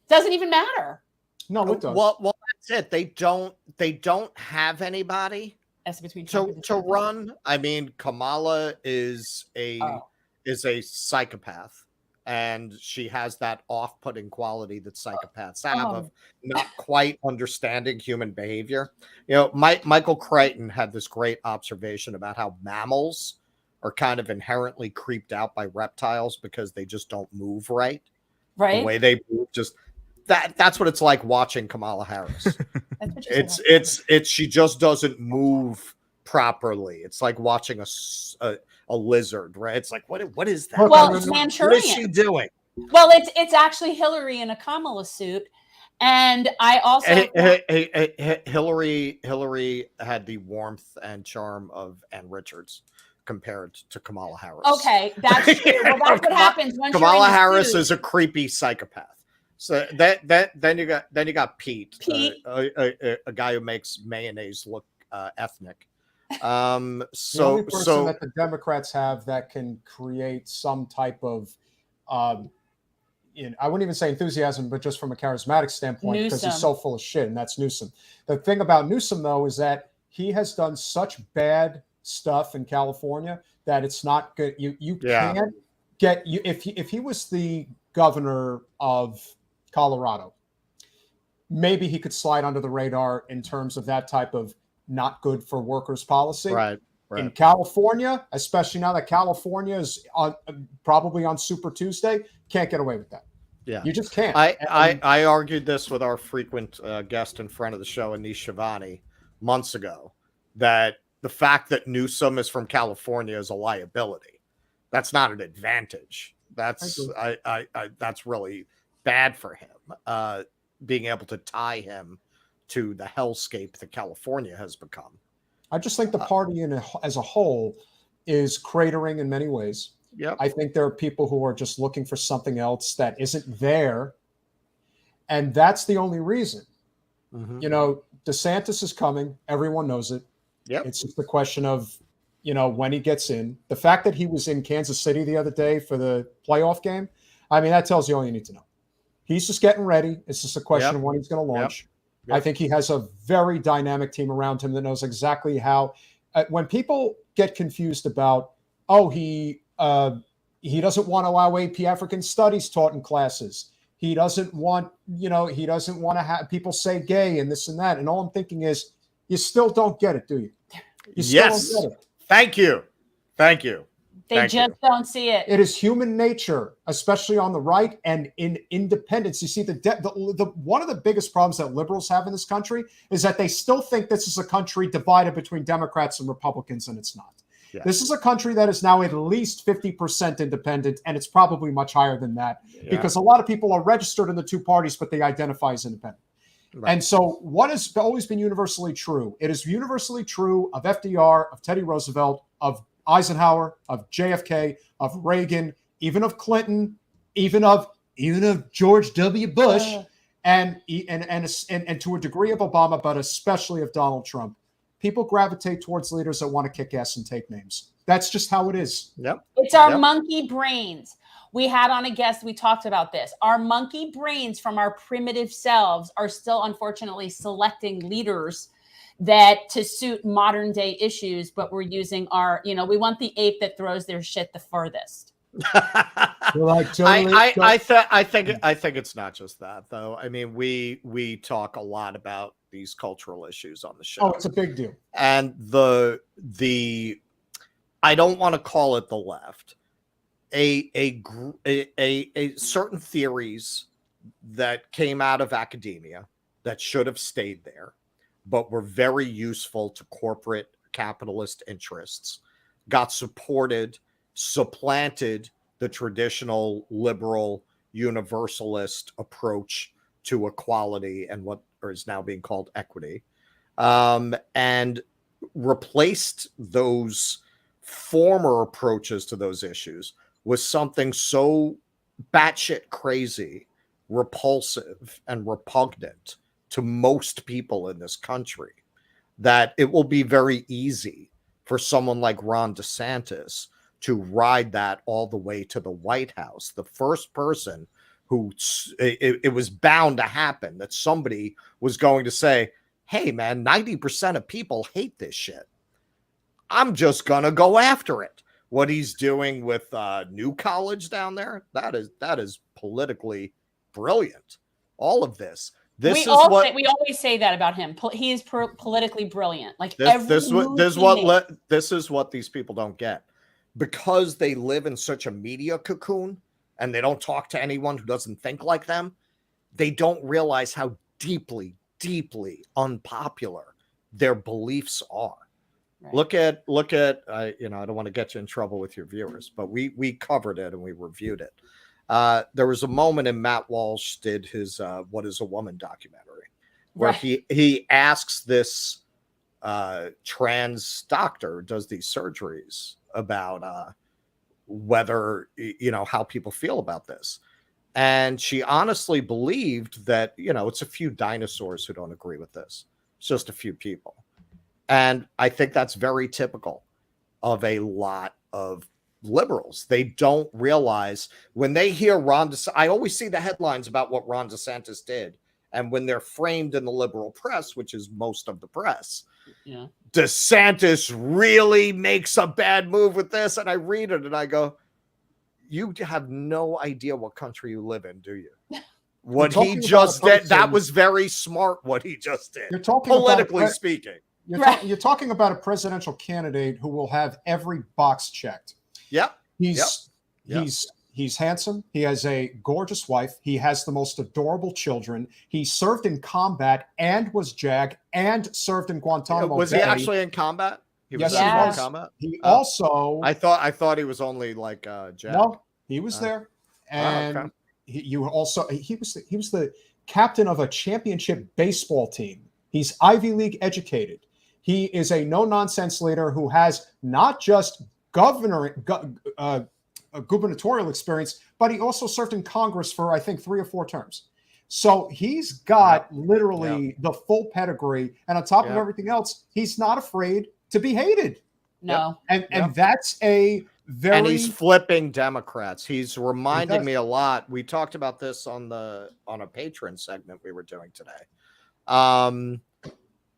doesn't even matter. No, it does. Well, that's it. They don't have anybody to run. I mean, Kamala is a psychopath, and she has that off-putting quality that psychopaths have of not quite understanding human behavior. Michael Crichton had this great observation about how mammals are kind of inherently creeped out by reptiles because they just don't move right. The way they move, just that's what it's like watching Kamala Harris. It's she just doesn't move properly. It's like watching a lizard, right? It's like what is that? Well, it's Manchurian. What is she doing? Well, it's actually Hillary in a Kamala suit, and I also Hillary had the warmth and charm of Ann Richards compared to Kamala Harris. Okay, that's true. Well, that's what happens when Kamala Harris is a creepy psychopath. So then you got Pete. A guy who makes mayonnaise look ethnic. The only person that the Democrats have that can create some type of, I wouldn't even say enthusiasm, but just from a charismatic standpoint, because he's so full of shit, and that's Newsom. The thing about Newsom, though, is that he has done such bad stuff in California that it's not good. You can't get if he was the governor of Colorado, maybe he could slide under the radar in terms of that type of not good for workers policy. Right. In California, especially now that California is probably on Super Tuesday, can't get away with that. Yeah, you just can't. I argued this with our frequent guest in front of the show, Anish Shivani, months ago, that the fact that Newsom is from California is a liability. That's not an advantage. That's that's really bad for him, being able to tie him to the hellscape that California has become. I just think the party as a whole is cratering in many ways. Yep. I think there are people who are just looking for something else that isn't there. And that's the only reason. Mm-hmm. DeSantis is coming. Everyone knows it. Yep. It's just the question of, when he gets in. The fact that he was in Kansas City the other day for the playoff game, I mean, that tells you all you need to know. He's just getting ready. It's just a question of when he's going to launch. Yep. I think he has a very dynamic team around him that knows exactly how. When people get confused about, he doesn't want to allow AP African studies taught in classes. He doesn't want, he doesn't want to have people say gay and this and that. And all I'm thinking is, you still don't get it, do you? You still don't get it. Thank you. They just don't see it. It is human nature, especially on the right and in independence. You see, the one of the biggest problems that liberals have in this country is that they still think this is a country divided between Democrats and Republicans, and it's not. Yeah. This is a country that is now at least 50% independent, and it's probably much higher than that because a lot of people are registered in the two parties, but they identify as independent. Right. And so what has always been universally true? It is universally true of FDR, of Teddy Roosevelt, of Eisenhower, of JFK, of Reagan, even of Clinton, even of George W. Bush, and to a degree of Obama, but especially of Donald Trump, people gravitate towards leaders that want to kick ass and take names. That's just how it is. Yep. It's our monkey brains. We had on a guest, we talked about this. Our monkey brains from our primitive selves are still unfortunately selecting leaders that to suit modern day issues, but we're using our, we want the ape that throws their shit the furthest. Like, totally, I think it's not just that, though. I mean, we talk a lot about these cultural issues on the show. Oh, it's a big deal. And the I don't want to call it the left. A certain theories that came out of academia that should have stayed there, but were very useful to corporate capitalist interests, got supported, supplanted the traditional liberal universalist approach to equality and what is now being called equity, and replaced those former approaches to those issues with something so batshit crazy, repulsive, and repugnant to most people in this country that it will be very easy for someone like Ron DeSantis to ride that all the way to the White House. The first person who it was bound to happen that somebody was going to say, hey, man, 90% of people hate this shit. I'm just going to go after it. What he's doing with New College down there, that is politically brilliant. All of this. We always say that about him. He is politically brilliant. Like this is what these people don't get, because they live in such a media cocoon and they don't talk to anyone who doesn't think like them. They don't realize how deeply, deeply unpopular their beliefs are. Right. Look at I don't want to get you in trouble with your viewers, but we covered it and we reviewed it. There was a moment in Matt Walsh did his What is a Woman documentary where he asks this trans doctor who does these surgeries about whether, how people feel about this. And she honestly believed that, it's a few dinosaurs who don't agree with this. It's just a few people. And I think that's very typical of a lot of liberals. They don't realize when they hear Ron DeSantis. I always see the headlines about what Ron DeSantis did. And when they're framed in the liberal press, which is most of the press, DeSantis really makes a bad move with this. And I read it and I go, you have no idea what country you live in, do you? What he just did, that was very smart what he just did. You're talking politically speaking. You're talking about a presidential candidate who will have every box checked. Yep. He's handsome. He has a gorgeous wife. He has the most adorable children. He served in combat and was JAG and served in Guantanamo Was Bay. he actually in combat? He was in combat. He also. I thought he was only like JAG. No, he was there, and he was the captain of a championship baseball team. He's Ivy League educated. He is a no-nonsense leader who has not just gubernatorial experience, but he also served in Congress for, I think, 3 or 4 terms. So he's got literally the full pedigree. And on top of everything else, he's not afraid to be hated. No. And that's a very... And he's flipping Democrats. He's reminding me a lot. We talked about this on a patron segment we were doing today.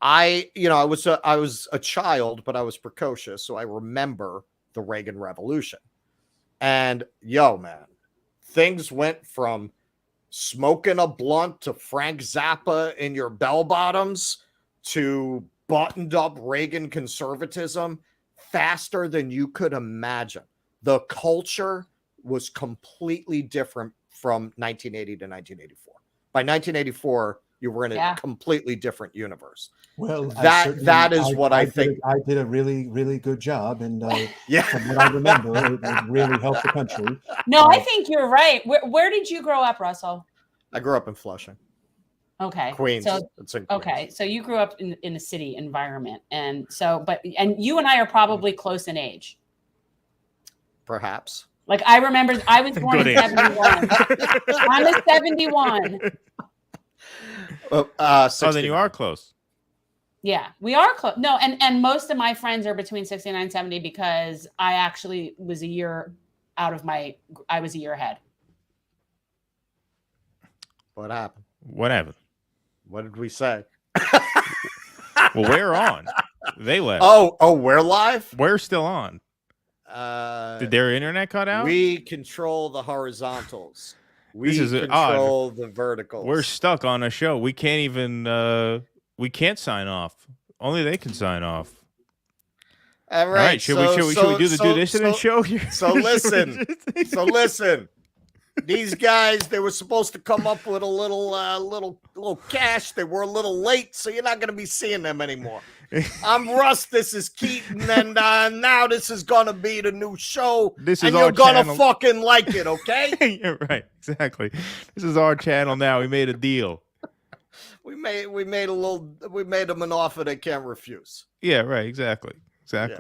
I was a child, but I was precocious, so I remember the Reagan Revolution. And man, things went from smoking a blunt to Frank Zappa in your bell bottoms to buttoned up Reagan conservatism faster than you could imagine. The culture was completely different from 1980 to 1984. By 1984, you were in a completely different universe. Well, that is what I think. I did a really, really good job, and from what I remember, it really helped the country. No, I think you're right. Where did you grow up, Russell? I grew up in Flushing. Okay, Queens. So, it's in Queens. Okay, so you grew up in a city environment, and you and I are probably close in age. Perhaps. Like I remember, I was born in 71. I'm a 71. Oh, then 69. you are close. Yeah, we are close. No, and most of my friends are between 69 and 70 because I actually was a year out of I was a year ahead. What happened? What happened? What did we say? Well, we're on. They left. Oh, we're live? We're still on. Did their internet cut out? We control the horizontals. We This is control the verticals. We're stuck on a show. We can't even we can't sign off. Only they can sign off. All All right, should we do the Dissidence show here? So listen. These guys, they were supposed to come up with a little cash. They were a little late, so you're not going to be seeing them anymore. I'm Russ. This is Keaton, and now this is going to be the new show. This is and our you're going to channel. fucking like it, okay? You're right, exactly. This is our channel now. We made a deal. We made them an offer they can't refuse. Yeah, right. Exactly. Yeah,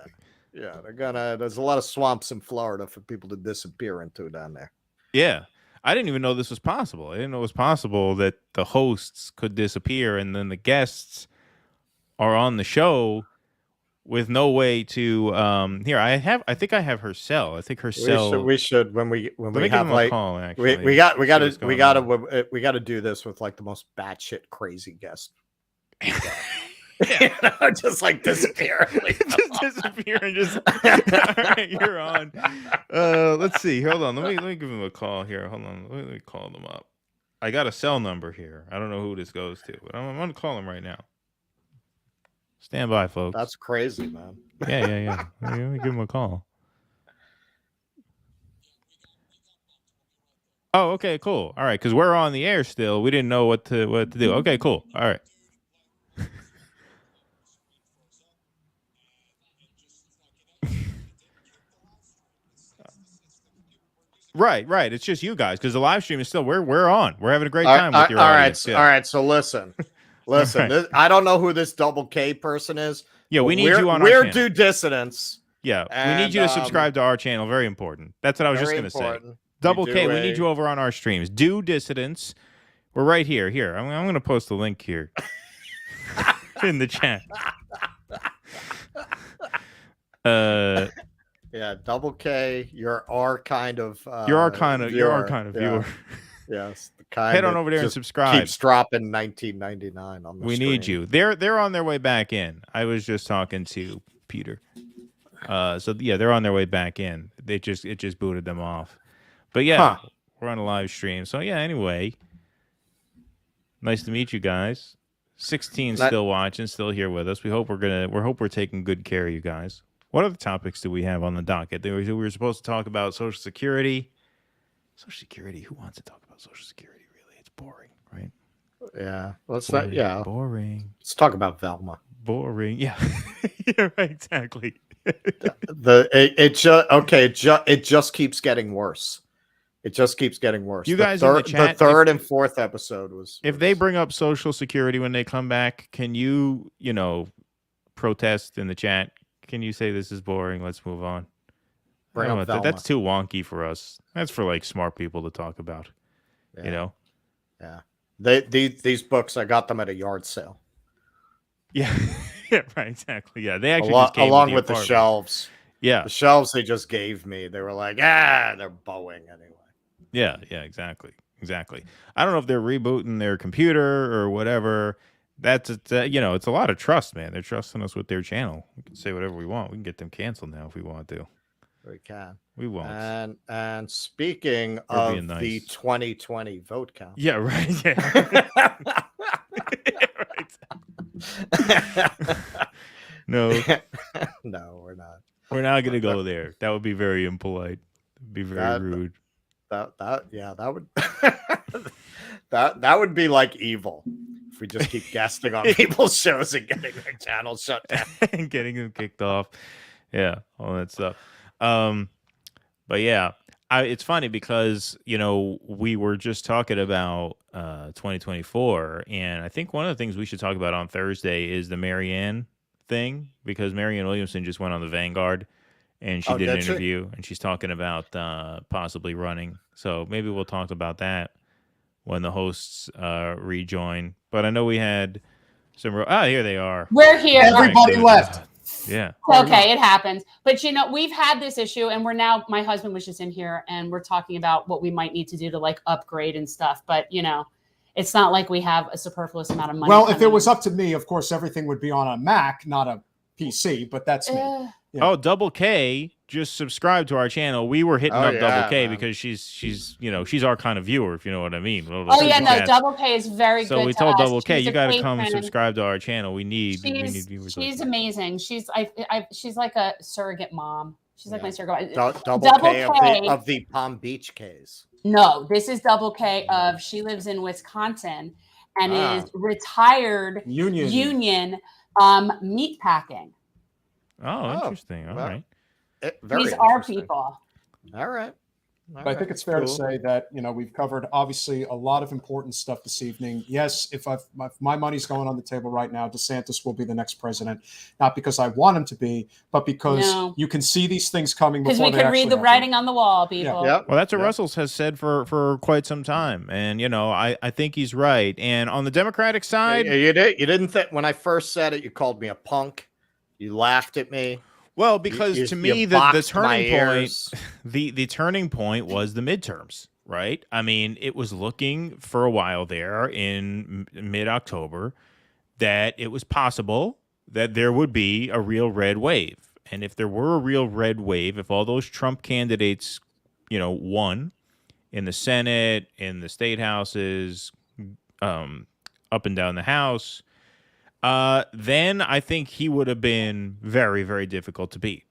there's a lot of swamps in Florida for people to disappear into down there. Yeah. I didn't even know this was possible. I didn't know it was possible that the hosts could disappear and then the guests are on the show with no way to here. I think I have her cell. I think her cell. We should when we have give like call, actually, we got to do this with like the most batshit crazy guest. Yeah. Just like disappear. Just disappear and just all right, you're on. Let's see. Hold on. Let me give him a call here. Hold on. Let me call them up. I got a cell number here. I don't know who this goes to, but I'm gonna call him right now. Stand by, folks. That's crazy, man. Yeah. Let me give him a call. Oh, okay, cool. All right, because we're on the air still. We didn't know what to do. Okay, cool. All right. Right. It's just you guys because the live stream is still we're on. We're having a great time with your audience. All right. So listen. Right. I don't know who this Double K person is. Yeah, we need you on our channel. channel. Do Dissidence. Yeah, we need you to subscribe to our channel. Very important. That's what I was just going to say. Double K, we need you over on our streams. Do Dissidence. We're right here. Here, I'm going to post the link here in the chat. Yeah, Double K, you're our kind of viewer. Yes, head on over there and subscribe. Keeps dropping 19.99 on the We stream. need you. They're on their way back in. I was just talking to Peter. So yeah, they're on their way back in. It just booted them off. But yeah, we're on a live stream. So yeah, anyway, nice to meet you guys. 16 still watching, still here with us. We hope we're taking good care of you guys. What other topics do we have on the docket? We were supposed to talk about Social Security. Social Security. Who wants to talk about Social Security? Really, it's boring, right? Yeah. Boring. Yeah. Boring. Let's talk about Velma. Boring. Yeah. Yeah. Right. Exactly. It just keeps getting worse. It just keeps getting worse. You guys in the chat, the third and fourth episode was. If they bring up Social Security when they come back, can you protest in the chat? Can you say this is boring? Let's move on. That's too wonky for us. That's for like smart people to talk about. Yeah. Yeah. These books, I got them at a yard sale. Yeah. Yeah. Right. Exactly. Yeah. They actually along with the shelves. Yeah. The shelves they just gave me. They were like, they're Boeing anyway. Yeah. Yeah. Exactly. I don't know if they're rebooting their computer or whatever. It's a lot of trust, man. They're trusting us with their channel. We can say whatever we want. We can get them canceled now if we want to. We can. We won't. And speaking of the 2020 vote count. Yeah, right. Yeah. Right. No. No, we're not. We're not going to go there. That would be very impolite. It'd be very rude. That would that would be like evil. If we just keep guesting on people's shows and getting their channels shut down and getting them kicked off. Yeah, all that stuff. But yeah, it's funny because, we were just talking about 2024. And I think one of the things we should talk about on Thursday is the Marianne thing, because Marianne Williamson just went on the Vanguard and she did an interview and she's talking about possibly running. So maybe we'll talk about that when the hosts rejoin. But I know we had some. Here they are. We're here. Everybody left. Yeah. Okay, it happens. But we've had this issue, and my husband was just in here, and we're talking about what we might need to do to like upgrade and stuff. But it's not like we have a superfluous amount of money. Well, if it was up to me, of course, everything would be on a Mac, not a PC. But that's me. Yeah. Oh, Double K just subscribed to our channel. We were hitting up Double K man. because she's our kind of viewer, if you know what I mean. Oh yeah, no, Double K is very good. So we told Double K, She's you a got to come and patron. subscribe to our channel. We need viewers. She's amazing. She's she's like a surrogate mom. She's like my surrogate. Double K of the Palm Beach K's. No, this is Double K of she lives in Wisconsin and is retired union meat packing. Oh, interesting. All right. These are people. All right. But I think it's fair to say that we've covered obviously a lot of important stuff this evening. Yes, if my money's going on the table right now, DeSantis will be the next president, not because I want him to be, but because you can see these things coming. Because we could read the writing on the wall, people. Yeah. Well, that's what Russell has said for quite some time, and I think he's right. And on the Democratic side, you didn't think when I first said it, you called me a punk. You laughed at me. Well, because to me, the turning point, the turning point was the midterms, right? I mean, it was looking for a while there in mid-October that it was possible that there would be a real red wave. And if there were a real red wave, if all those Trump candidates, won in the Senate, in the state houses, up and down the House, then I think he would have been very, very difficult to beat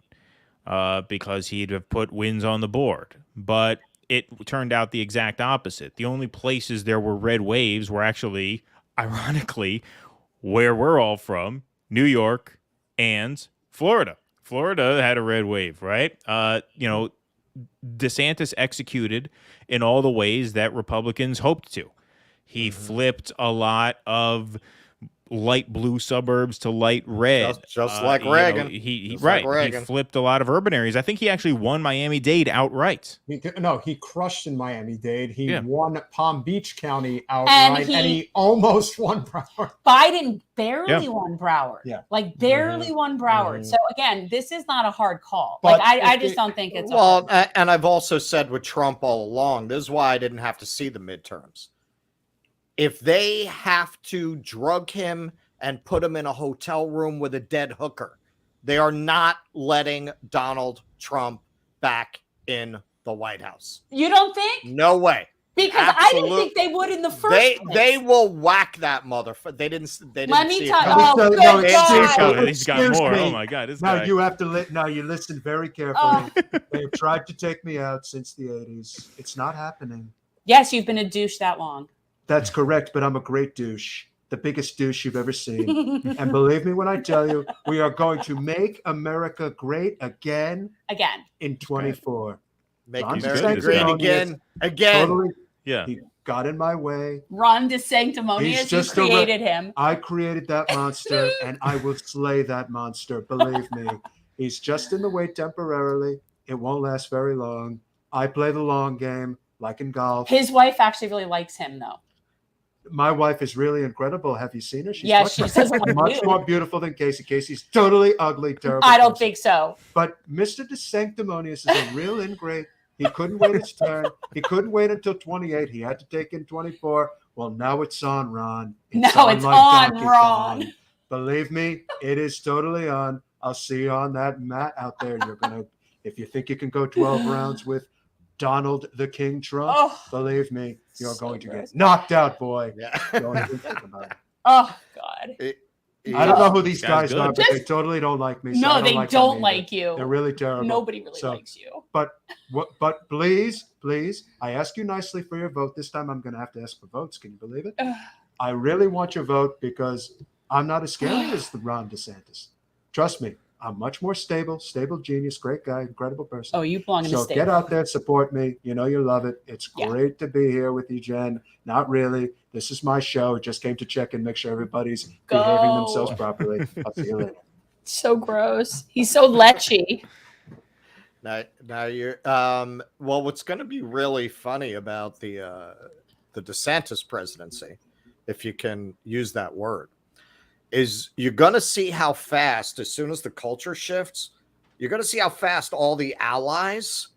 because he'd have put wins on the board. But it turned out the exact opposite. The only places there were red waves were actually, ironically, where we're all from, New York and Florida. Florida had a red wave, right? DeSantis executed in all the ways that Republicans hoped to. He flipped a lot of light blue suburbs to light red, just like Reagan. He flipped a lot of urban areas. I think he actually won Miami-Dade outright. He crushed in Miami-Dade. He won Palm Beach County outright, and he almost won Broward. Biden barely won Broward. Barely won Broward. Mm-hmm. So again, this is not a hard call. But I just don't think it's and I've also said with Trump all along, this is why I didn't have to see the midterms. If they have to drug him and put him in a hotel room with a dead hooker, they are not letting Donald Trump back in the White House. You don't think? No way. Because I didn't think they would in the first place. They will whack that motherfucker. They didn't Let me see tell it. you. Oh, good God. He's got more. Oh my God. This guy. You have to now you listen very carefully. They've tried to take me out since the 80s. It's not happening. Yes, you've been a douche that long. That's correct, but I'm a great douche. The biggest douche you've ever seen. And believe me when I tell you, we are going to make America great again in 24. Make Ron America DeSantis great again. Totally, Yeah. he got in my way. Ron DeSanctimonious, you created him. I created that monster, and I will slay that monster. Believe me. He's just in the way temporarily. It won't last very long. I play the long game, like in golf. His wife actually really likes him, though. My wife is really incredible. Have you seen her? She's much more beautiful than Casey. Casey's totally ugly, terrible. I don't think so. But Mr. DeSanctimonious is a real ingrate. He couldn't wait his turn. He couldn't wait until 28. He had to take in 24. Well, now it's on, Ron. It's on Ron. Believe me, it is totally on. I'll see you on that mat out there. You're gonna, if you think you can go 12 rounds with Donald the King Trump, believe me, you're going to get knocked out, boy. Yeah. Don't even think about it. Oh, God. I don't know who these guys are, but they totally don't like me. So no, they don't like you. They're really terrible. Nobody really likes you. But please, I ask you nicely for your vote. This time I'm going to have to ask for votes. Can you believe it? I really want your vote because I'm not as scary as the Ron DeSantis. Trust me. I'm much more stable genius, great guy, incredible person. Oh, you belong in the state. So get out there, support me. You know you love it. It's great to be here with you, Jen. Not really. This is my show. Just came to check and make sure everybody's behaving themselves properly. I'll see you later. So gross. He's so lechy. Now you're well. What's going to be really funny about the the DeSantis presidency, if you can use that word, is you're going to see how fast, as soon as the culture shifts, you're going to see how fast all the allies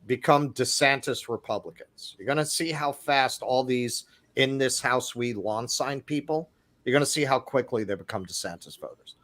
become DeSantis Republicans. You're going to see how fast all these in this house we lawn sign people, you're going to see how quickly they become DeSantis voters.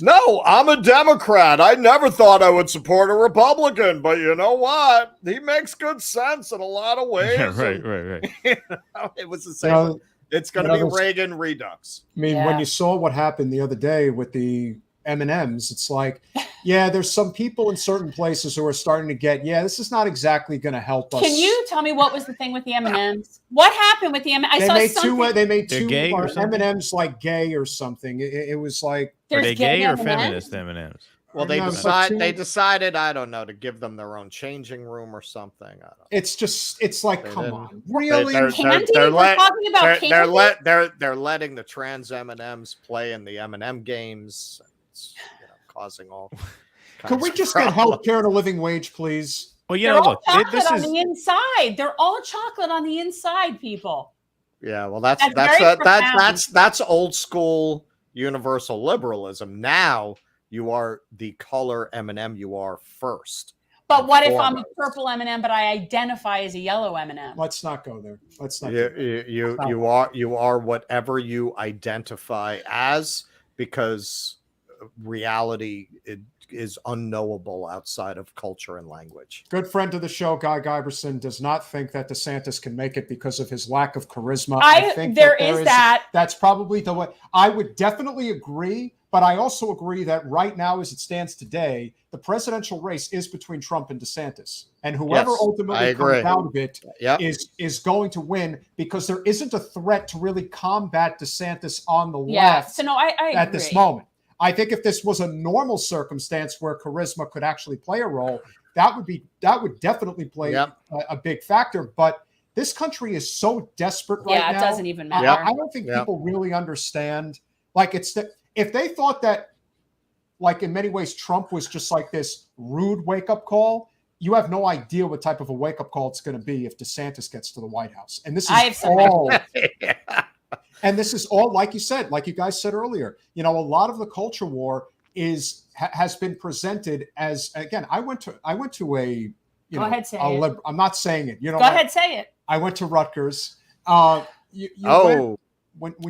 No, I'm a Democrat. I never thought I would support a Republican, but you know what? He makes good sense in a lot of ways. Yeah, right. You know, it was the same. It's going to be Reagan Redux. I mean, when you saw what happened the other day with the M&Ms, it's like, yeah, there's some people in certain places who are starting to get, this is not exactly going to help us. Can you tell me what was the thing with the M&Ms? What happened with the M&Ms? They made two gay or M&Ms like gay or something. It was like, are they gay or M&Ms? feminist M&Ms? Well, they decided, I don't know, to give them their own changing room or something. I don't know. It's like, come on, really? Candy? We're talking about candy? They're letting the trans M&Ms play in the M&M games. It's, causing all. Could we just get health care and a living wage, please? Well, They're all chocolate on the inside. They're all chocolate on the inside, people. Yeah, well, that's old school universal liberalism. Now you are the color M&M you are first. But what if I'm a purple M&M, but I identify as a yellow M&M? Let's not go there. Let's not. You are whatever you identify as, because reality is unknowable outside of culture and language. Good friend of the show, Guy Giberson, does not think that DeSantis can make it because of his lack of charisma. I think there is that. That's probably the way. I would definitely agree, but I also agree that right now, as it stands today, the presidential race is between Trump and DeSantis, and whoever ultimately comes out of it is going to win, because there isn't a threat to really combat DeSantis on the left. So no, I at this moment. I think if this was a normal circumstance where charisma could actually play a role, that would definitely play a big factor. But this country is so desperate right now. Yeah, it doesn't even matter. I don't think people really understand. Like, if they thought that, like, in many ways, Trump was just like this rude wake-up call, you have no idea what type of a wake-up call it's going to be if DeSantis gets to the White House. And this is all. And this is all, like you said, like you guys said earlier, a lot of the culture war has been presented as, again, I went to a, Go ahead, say it. I'm not saying it. Go ahead, say it. I went to Rutgers. When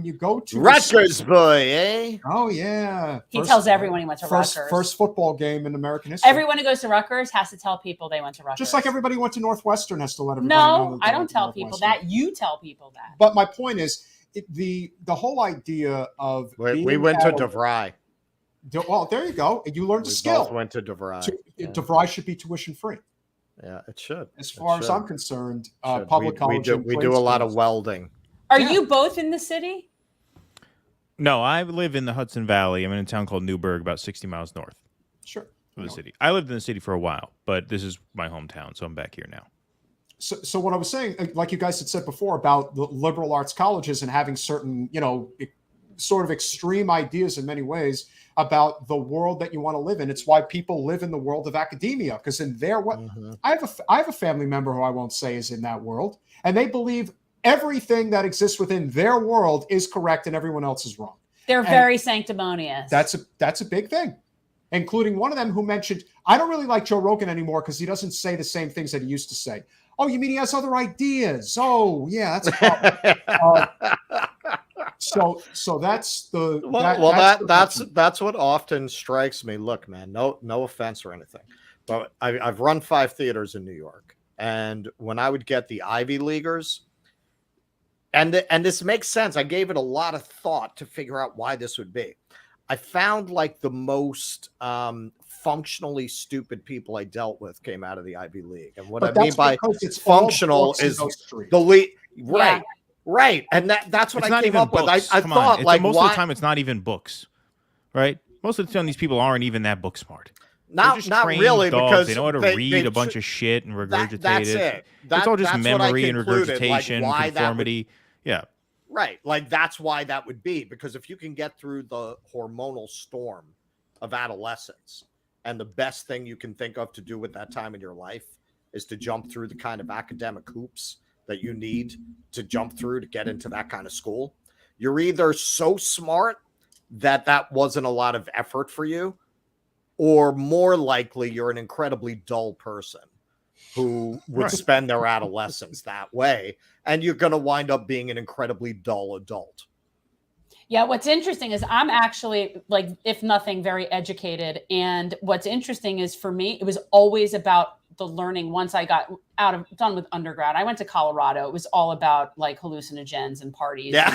you go to Rutgers, boy, eh? Oh yeah. He tells everyone he went to Rutgers. First football game in American history. Everyone who goes to Rutgers has to tell people they went to Rutgers. Just like everybody who went to Northwestern has to let everybody know. No, I don't tell people that. You tell people that. But my point is, the whole idea of we went to DeVry. Well, there you go. You learned a skill. Both went to DeVry. DeVry should be tuition free. Yeah, it should. As far as I'm concerned, public college. We do a lot of welding. Are you both in the city? No, I live in the Hudson Valley. I'm in a town called Newburgh, about 60 miles north. Sure. Of the city. I lived in the city for a while, but this is my hometown, so I'm back here now. So what I was saying, like you guys had said before about the liberal arts colleges and having certain, sort of extreme ideas in many ways about the world that you want to live in. It's why people live in the world of academia, because in their I have a family member who I won't say is in that world, and they believe everything that exists within their world is correct and everyone else is wrong. They're very sanctimonious. That's a big thing, including one of them who mentioned, I don't really like Joe Rogan anymore because he doesn't say the same things that he used to say. Oh, you mean he has other ideas? Oh, yeah, that's a problem. So that's the that's what often strikes me. Look, man, no offense or anything, but I've run 5 theaters in New York, and when I would get the Ivy Leaguers, and this makes sense. I gave it a lot of thought to figure out why this would be. I found like the most functionally stupid people I dealt with came out of the Ivy League. And what I mean by it's functional is the lead. Right. Right. And that's what I came up with. I thought like most of the time it's not even books, right? Most of the time these people aren't even that book smart. Not really, dogs. because they know how to read a bunch of shit and regurgitate that's it. It's all just memory and regurgitation, conformity. Yeah. Right. Like that's why that would be, because if you can get through the hormonal storm of adolescence, and the best thing you can think of to do with that time in your life is to jump through the kind of academic hoops that you need to jump through to get into that kind of school. You're either so smart that wasn't a lot of effort for you, or more likely you're an incredibly dull person who would spend their adolescence that way, and you're going to wind up being an incredibly dull adult. Yeah, what's interesting is I'm actually, like, if nothing, very educated. And what's interesting is, for me, it was always about the learning. Once I got done with undergrad, I went to Colorado. It was all about like hallucinogens and parties. Yeah.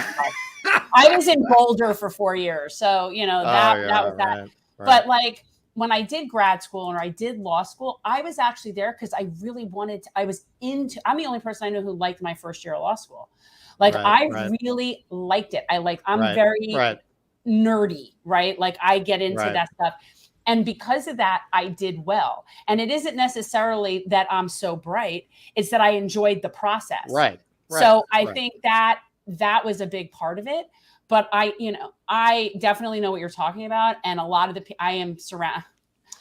And I was in Boulder for 4 years. So, that was that. Right. But like, when I did grad school or I did law school, I was actually there because I really wanted to, I'm the only person I know who liked my first year of law school. Like, I really liked it. I'm very nerdy, right? Like, I get into that stuff. And because of that, I did well. And it isn't necessarily that I'm so bright. It's that I enjoyed the process. Right. So I think that was a big part of it. But I definitely know what you're talking about. And a lot of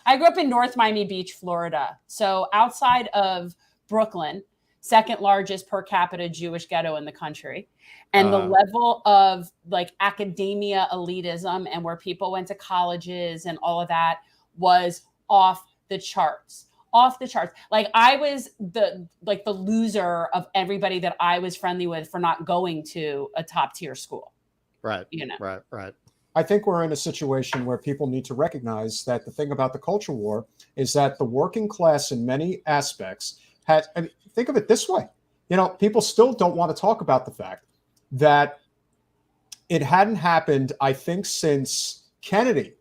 I grew up in North Miami Beach, Florida. So outside of Brooklyn, second largest per capita Jewish ghetto in the country. And the level of like academia elitism and where people went to colleges and all of that was off the charts. Like, I was the loser of everybody that I was friendly with for not going to a top tier school. Right. Right. I think we're in a situation where people need to recognize that the thing about the culture war is that the working class in many aspects think of it this way. People still don't want to talk about the fact that it hadn't happened, I think, since Kennedy,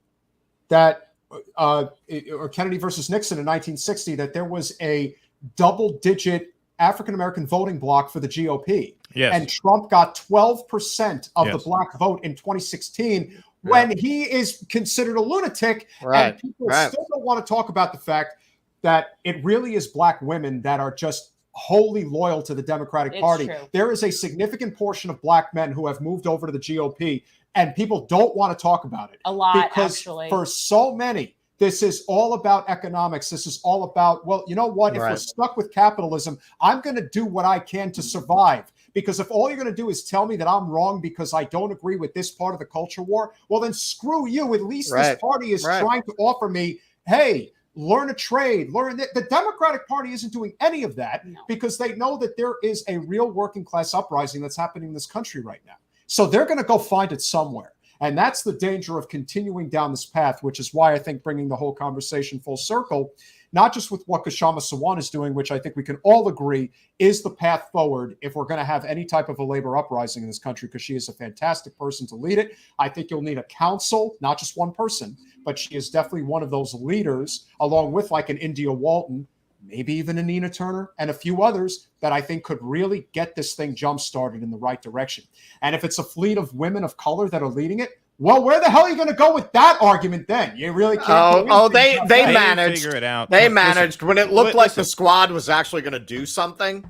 or Kennedy versus Nixon in 1960, that there was a double-digit African-American voting bloc for the GOP. Yes. And Trump got 12% of the black vote in 2016 when he is considered a lunatic. And people still don't want to talk about the fact that it really is black women that are just wholly loyal to the Democratic Party. True. There is a significant portion of black men who have moved over to the GOP, and people don't want to talk about it. A lot, because actually. For so many, this is all about economics. This is all about, well, you know what? If we're stuck with capitalism, I'm going to do what I can to survive. Because if all you're going to do is tell me that I'm wrong because I don't agree with this part of the culture war, well, then screw you. At least this party is trying to offer me, hey, learn a trade, the Democratic Party isn't doing any of that because they know that there is a real working class uprising that's happening in this country right now. So they're going to go find it somewhere. And that's the danger of continuing down this path, which is why I think bringing the whole conversation full circle, not just with what Kshama Sawant is doing, which I think we can all agree is the path forward if we're going to have any type of a labor uprising in this country, because she is a fantastic person to lead it. I think you'll need a council, not just one person, but she is definitely one of those leaders, along with like an India Walton, maybe even a Nina Turner, and a few others that I think could really get this thing jump-started in the right direction. And if it's a fleet of women of color that are leading it, well, where the hell are you going to go with that argument then? You really can't. They managed. Figure it out. They managed when it looked like the squad was actually going to do something.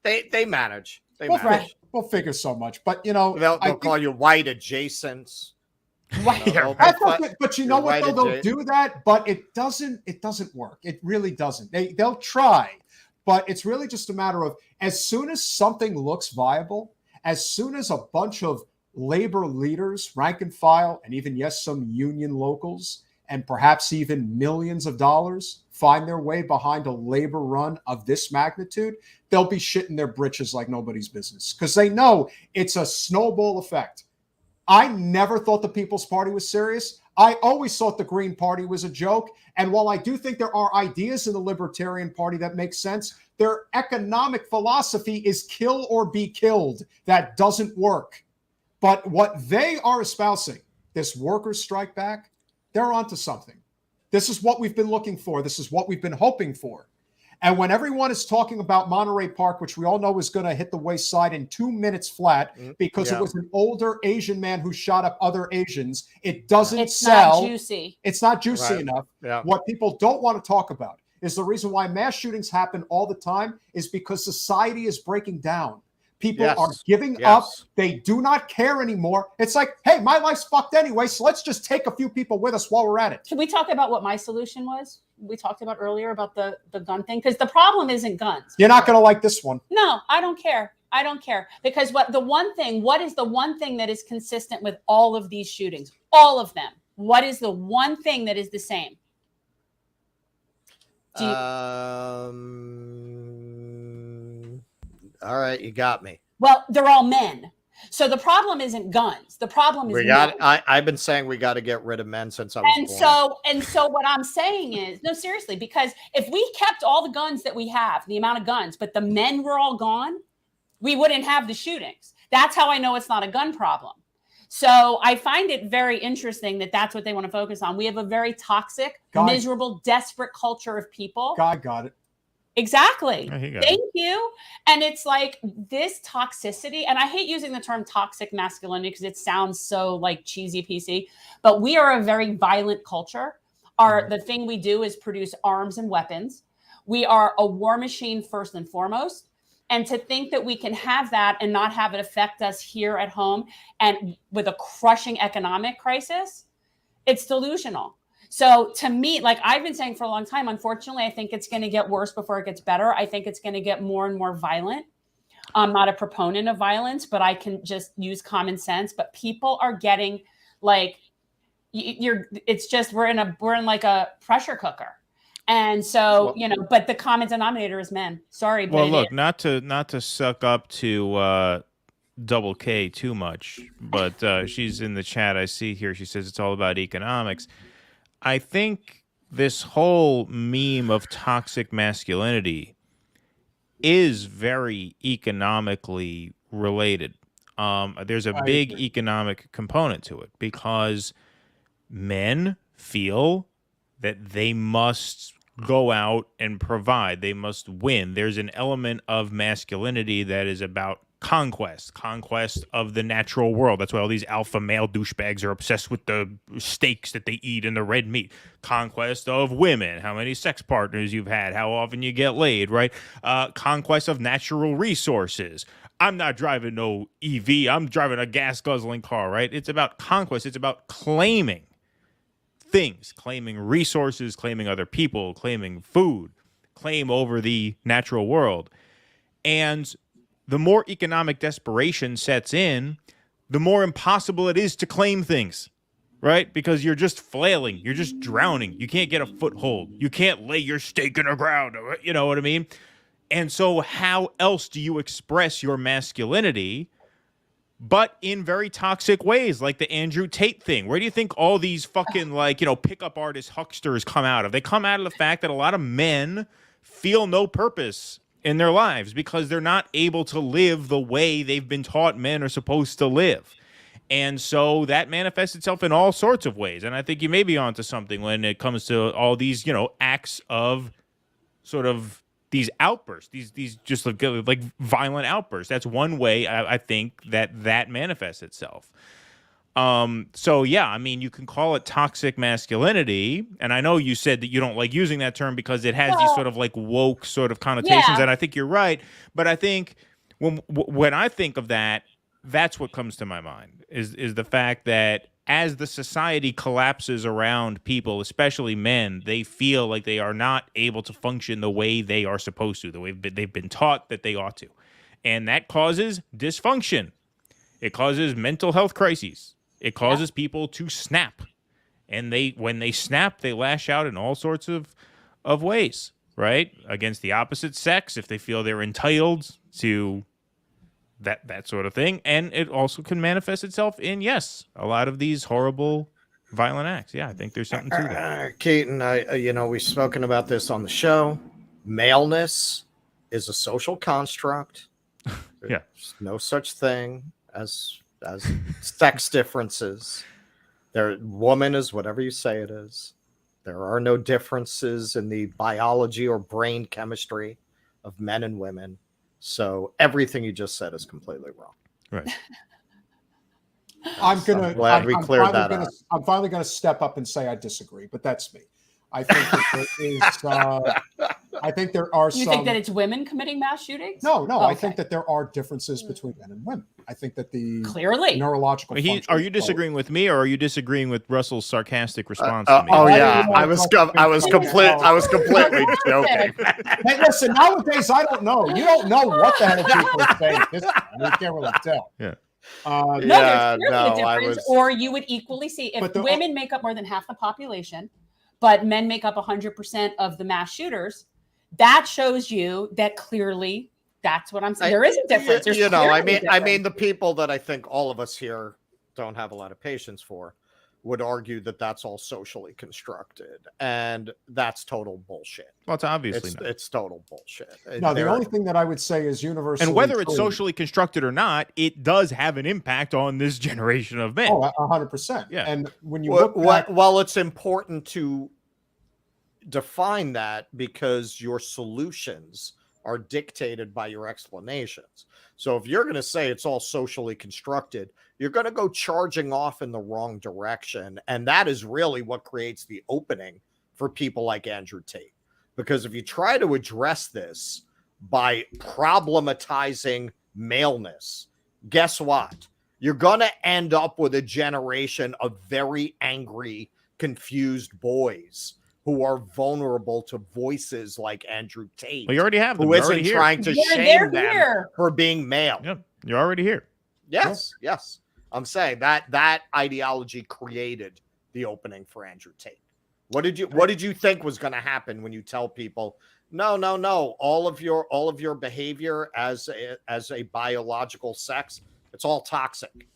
They manage. We'll figure so much, but they'll call you white adjacents. But you know what? Though they'll do that, but it doesn't work. It really doesn't. They'll try, but it's really just a matter of, as soon as something looks viable, as soon as a bunch of labor leaders, rank and file, and even some union locals, and perhaps even millions of dollars find their way behind a labor run of this magnitude, they'll be shitting their britches like nobody's business, because they know it's a snowball effect. I never thought the People's Party was serious. I always thought the Green Party was a joke. And while I do think there are ideas in the Libertarian Party that make sense, their economic philosophy is kill or be killed. That doesn't work. But what they are espousing, this workers' strike back, they're onto something. This is what we've been looking for. This is what we've been hoping for. And when everyone is talking about Monterey Park, which we all know is going to hit the waste side in 2 minutes flat because it was an older Asian man who shot up other Asians, it doesn't sell. It's not juicy. It's not juicy enough. Yeah. What people don't want to talk about is the reason why mass shootings happen all the time is because society is breaking down. People Yes. are giving Yes. up. They do not care anymore. It's like, hey, my life's fucked anyway, so let's just take a few people with us while we're at it. Can we talk about what my solution was? We talked about earlier about the gun thing, because the problem isn't guns. You're not going to like this one. No, I don't care. I don't care, because what is the one thing that is consistent with all of these shootings? All of them. What is the one thing that is the same? All right, you got me. Well, they're all men. So the problem isn't guns. The problem is men. I've been saying we got to get rid of men since I was born. And so what I'm saying is, no, seriously, because if we kept all the guns that we have, the amount of guns, but the men were all gone, we wouldn't have the shootings. That's how I know it's not a gun problem. So I find it very interesting that that's what they want to focus on. We have a very toxic, miserable, desperate culture of people. God got it. Exactly. Oh, Thank you. And it's like this toxicity, and I hate using the term toxic masculinity because it sounds so like cheesy PC, but we are a very violent culture. The thing we do is produce arms and weapons. We are a war machine first and foremost. And to think that we can have that and not have it affect us here at home and with a crushing economic crisis, it's delusional. So to me, like I've been saying for a long time, unfortunately, I think it's going to get worse before it gets better. I think it's going to get more and more violent. I'm not a proponent of violence, but I can just use common sense. But people are getting like, it's just, we're in like a pressure cooker. And so, but the common denominator is men. Sorry. But well, look, not to suck up to Double K too much, but she's in the chat. I see here. She says it's all about economics. I think this whole meme of toxic masculinity is very economically related. There's a big economic component to it because men feel that they must go out and provide. They must win. There's an element of masculinity that is about conquest of the natural world. That's why all these alpha male douchebags are obsessed with the steaks that they eat and the red meat. Conquest of women, how many sex partners you've had, how often you get laid, right? Conquest of natural resources. I'm not driving no EV. I'm driving a gas guzzling car, right? It's about conquest. It's about claiming things, claiming resources, claiming other people, claiming food, claim over the natural world. And the more economic desperation sets in, the more impossible it is to claim things, right? Because you're just flailing. You're just drowning. You can't get a foothold. You can't lay your stake in the ground. You know what I mean? And so how else do you express your masculinity but in very toxic ways, like the Andrew Tate thing? Where do you think all these fucking pickup artist hucksters come out of? They come out of the fact that a lot of men feel no purpose in their lives because they're not able to live the way they've been taught men are supposed to live. And so that manifests itself in all sorts of ways. And I think you may be onto something when it comes to all these, acts of sort of these outbursts, these just like violent outbursts. That's one way I think that manifests itself. So yeah, I mean, you can call it toxic masculinity, and I know you said that you don't like using that term because it has these sort of like woke sort of connotations, and I think you're right. But I think when I think of that, that's what comes to my mind is the fact that as the society collapses around people, especially men, they feel like they are not able to function the way they are supposed to, the way they've been taught that they ought to, and that causes dysfunction. It causes mental health crises. It causes people to snap, and when they snap, they lash out in all sorts of ways, right? Against the opposite sex, if they feel they're entitled to that sort of thing. And it also can manifest itself in, yes, a lot of these horrible, violent acts. Yeah, I think there's something to that. Keaton, we've spoken about this on the show. Maleness is a social construct. Yeah. There's no such thing as sex differences. Woman is whatever you say it is. There are no differences in the biology or brain chemistry of men and women. So everything you just said is completely wrong. Right. I'm glad we cleared that up. I'm finally going to step up and say I disagree, but that's me. I think that there is. I think there are You some. think that it's women committing mass shootings? No, Oh, I okay. think that there are differences between men and women. I think that the Clearly. neurological. Are you functions disagreeing with me, or are you disagreeing with Russell's sarcastic response to me? Oh I yeah, don't know I was if I was completely joking. Hey, listen. Nowadays, I don't know. You don't know what the hell people are saying. You can't really tell. Yeah. No, Yeah, there's clearly no, a I difference. was- Or you would equally see if But the- women make up more than half the population, but men make up 100% of the mass shooters. That shows you that clearly that's what I'm saying. There is a difference. There's You know, I clearly a mean, difference. the people that I think all of us here don't have a lot of patience for would argue that that's all socially constructed, and that's total bullshit. Well, it's obviously not. It's total bullshit. No, the only thing that I would say is universally. And whether it's true. socially constructed or not, it does have an impact on this generation of men. Oh, 100%. Yeah. And when you look back, well, it's important to define that because your solutions are dictated by your explanations. So if you're going to say it's all socially constructed, you're going to go charging off in the wrong direction. And that is really what creates the opening for people like Andrew Tate. Because if you try to address this by problematizing maleness, guess what? You're going to end up with a generation of very angry, confused boys who are vulnerable to voices like Andrew Tate. Well, you already have them. Who You're already isn't here. trying to They're shame them here. for being male. Yeah, you're already here. Yes. I'm saying that ideology created the opening for Andrew Tate. What did you think was going to happen when you tell people, no, all of your behavior as a biological sex, it's all toxic.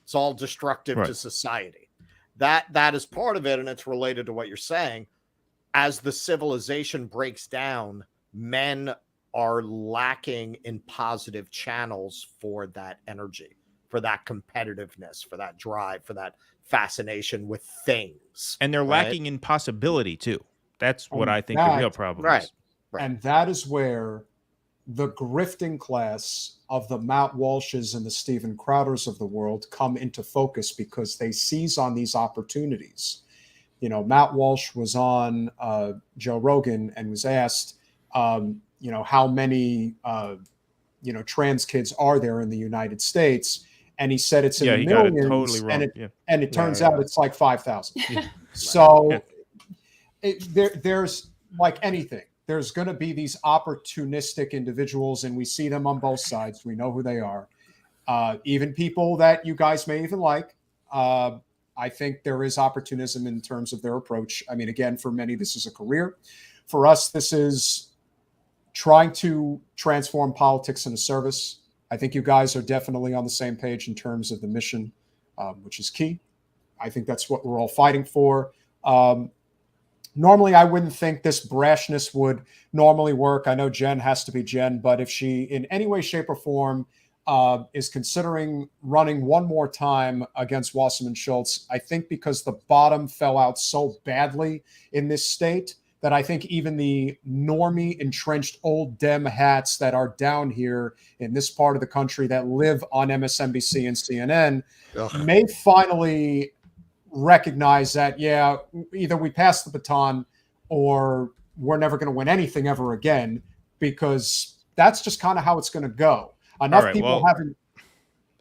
It's all destructive to society. That is part of it, and it's related to what you're saying. As the civilization breaks down, men are lacking in positive channels for that energy, for that competitiveness, for that drive, for that fascination with things. And they're lacking in possibility, too. That's what I think the real problem is. Right. and that is where the grifting class of the Matt Walshes and the Steven Crowders of the world come into focus because they seize on these opportunities. You know, Matt Walsh was on Joe Rogan and was asked, how many, trans kids are there in the United States? And he said it's in the millions. Got it totally wrong. And it turns out it's like 5,000. So there's like anything. There's going to be these opportunistic individuals, and we see them on both sides. We know who they are. Even people that you guys may even like. I think there is opportunism in terms of their approach. I mean, again, for many, this is a career. For us, this is trying to transform politics into service. I think you guys are definitely on the same page in terms of the mission, which is key. I think that's what we're all fighting for. Normally, I wouldn't think this brashness would normally work. I know Jen has to be Jen, but if she in any way, shape, or form is considering running one more time against Wasserman Schultz, I think because the bottom fell out so badly in this state that I think even the normie, entrenched old Dem hats that are down here in this part of the country that live on MSNBC and CNN may finally recognize that, either we pass the baton or we're never going to win anything ever again, because that's just kind of how it's going to go.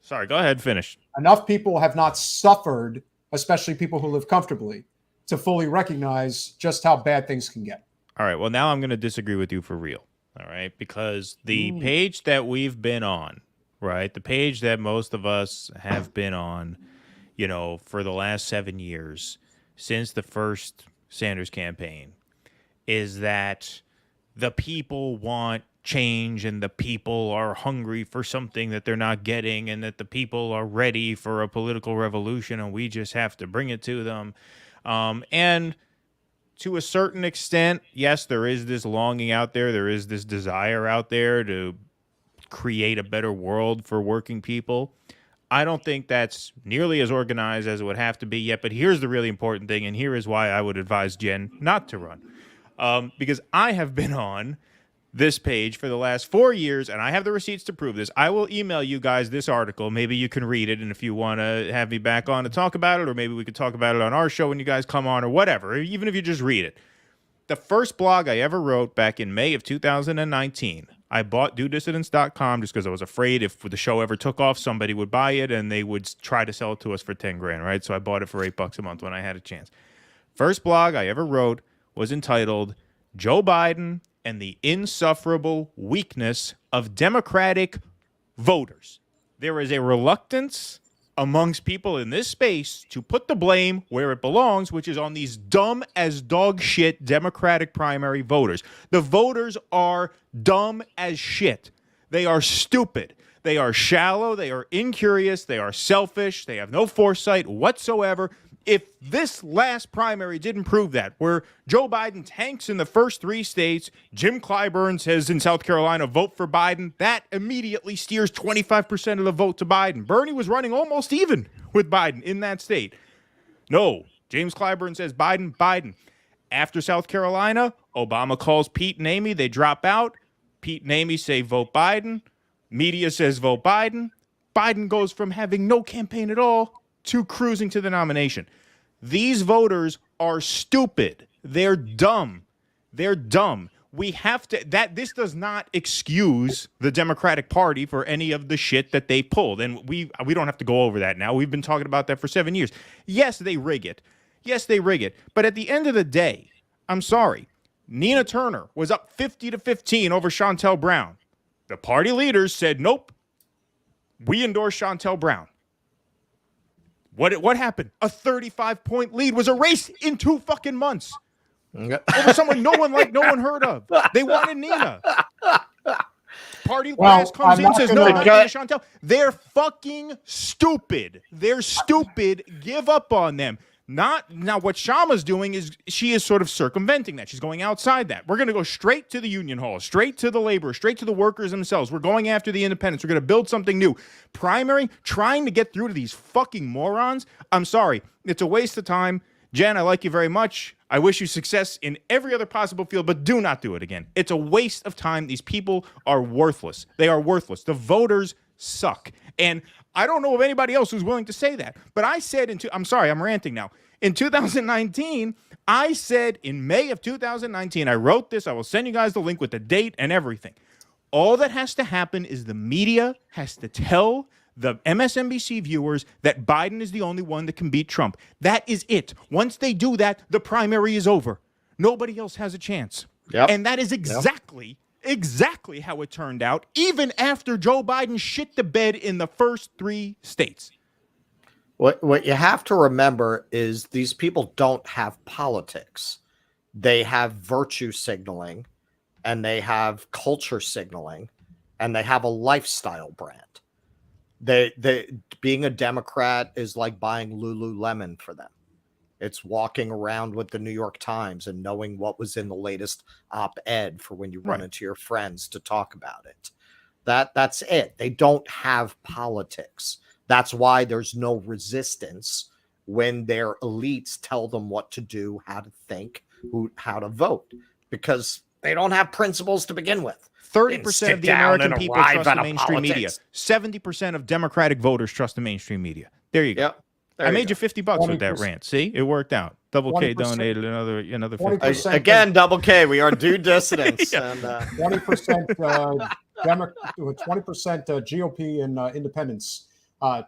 Sorry, go ahead, finish. Enough people have not suffered, especially people who live comfortably, to fully recognize just how bad things can get. All right, well, now I'm going to disagree with you for real, all right? Because the page that we've been on, right, the page that most of us have been on, for the last 7 years since the first Sanders campaign, is that the people want change and the people are hungry for something that they're not getting, and that the people are ready for a political revolution and we just have to bring it to them. And to a certain extent, yes, there is this longing out there. There is this desire out there to create a better world for working people. I don't think that's nearly as organized as it would have to be yet. But here's the really important thing, and here is why I would advise Jen not to run. Because I have been on this page for the last 4 years, and I have the receipts to prove this. I will email you guys this article. Maybe you can read it, and if you want to have me back on to talk about it, or maybe we could talk about it on our show when you guys come on, or whatever, even if you just read it. The first blog I ever wrote back in May of 2019, I bought DoDissidence.com just because I was afraid if the show ever took off, somebody would buy it and they would try to sell it to us for 10 grand, right? So I bought it for $8 a month when I had a chance. First blog I ever wrote was entitled Joe Biden and the Insufferable Weakness of Democratic Voters. There is a reluctance amongst people in this space to put the blame where it belongs, which is on these dumb as dog shit Democratic primary voters. The voters are dumb as shit. They are stupid. They are shallow. They are incurious. They are selfish. They have no foresight whatsoever. If this last primary didn't prove that, where Joe Biden tanks in the first 3 states, Jim Clyburn says in South Carolina, vote for Biden, that immediately steers 25% of the vote to Biden. Bernie was running almost even with Biden in that state. No, James Clyburn says Biden. After South Carolina, Obama calls Pete and Amy. They drop out. Pete and Amy say vote Biden. Media says vote Biden. Biden goes from having no campaign at all to cruising to the nomination. These voters are stupid. They're dumb. We have to, this does not excuse the Democratic Party for any of the shit that they pulled. And we don't have to go over that now. We've been talking about that for 7 years. Yes, they rig it. But at the end of the day, I'm sorry, Nina Turner was up 50-15 over Shontel Brown. The party leaders said, nope, we endorse Shontel Brown. What happened? A 35-point lead was erased in 2 fucking months over someone no one heard of. They wanted Nina. Party last comes in and says, no, not Nina Shontel. They're fucking stupid. They're stupid. Give up on them. Not now. What Kshama's doing is she is sort of circumventing that. She's going outside that. We're going to go straight to the union hall, straight to the labor, straight to the workers themselves. We're going after the independents. We're going to build something new. Primary, trying to get through to these fucking morons. I'm sorry. It's a waste of time. Jen, I like you very much. I wish you success in every other possible field, but do not do it again. It's a waste of time. These people are worthless. They are worthless. The voters suck. And I don't know of anybody else who's willing to say that. But I said I'm sorry, I'm ranting now. In 2019, I said in May of 2019, I wrote this. I will send you guys the link with the date and everything. All that has to happen is the media has to tell the MSNBC viewers that Biden is the only one that can beat Trump. That is it. Once they do that, the primary is over. Nobody else has a chance. Yep. And that is exactly how it turned out, even after Joe Biden shit the bed in the first 3 states. What you have to remember is these people don't have politics. They have virtue signaling, and they have culture signaling, and they have a lifestyle brand. They being a Democrat is like buying Lululemon for them. It's walking around with the New York Times and knowing what was in the latest op-ed for when you run into your friends to talk about it. That's it. They don't have politics. That's why there's no resistance when their elites tell them what to do, how to think, how to vote, because they don't have principles to begin with. 30% of the American people trust the mainstream media. 70% of Democratic voters trust the mainstream media. There you go. Yep. I made you $50 with that rant. See, it worked out. Double K donated another 50. Again, Double K. We are due dissidents. Yeah. And 20% 20% GOP and independents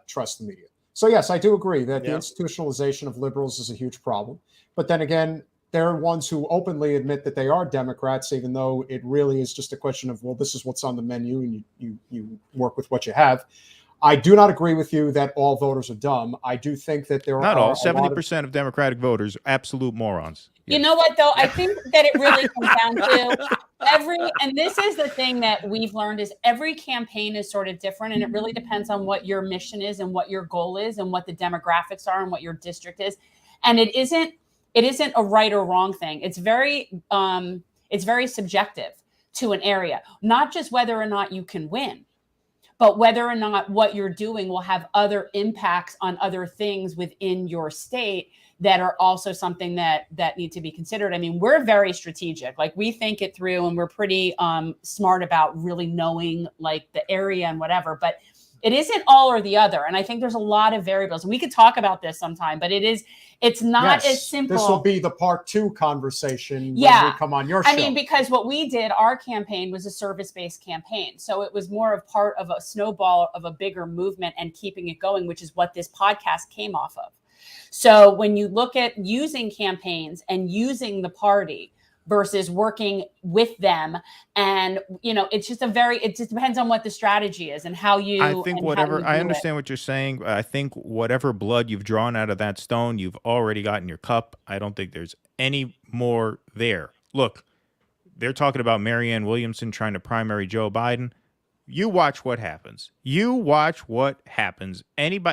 trust the media. So yes, I do agree that the institutionalization of liberals is a huge problem. But then again, they're ones who openly admit that they are Democrats, even though it really is just a question of, well, this is what's on the menu, and you work with what you have. I do not agree with you that all voters are dumb. I do think that there are not all. 70% of Democratic voters are absolute morons. You know what, though? I think that it really comes down to and this is the thing that we've learned, is every campaign is sort of different, and it really depends on what your mission is and what your goal is and what the demographics are and what your district is. And it isn't a right or wrong thing. It's very subjective to an area, not just whether or not you can win, but whether or not what you're doing will have other impacts on other things within your state that are also something that need to be considered. I mean, we're very strategic. Like, we think it through, and we're pretty smart about really knowing like the area and whatever. But It isn't all or the other. And I think there's a lot of variables. And we could talk about this sometime, but it's not as simple. This will be the part 2 conversation when we come on your show. I mean, because what we did, our campaign was a service-based campaign. So it was more of part of a snowball of a bigger movement and keeping it going, which is what this podcast came off of. So when you look at using campaigns and using the party versus working with them, and it's just it just depends on what the strategy is and how you. I think I understand what you're saying. I think whatever blood you've drawn out of that stone, you've already got in your cup. I don't think there's any more there. Look, they're talking about Marianne Williamson trying to primary Joe Biden. You watch what happens.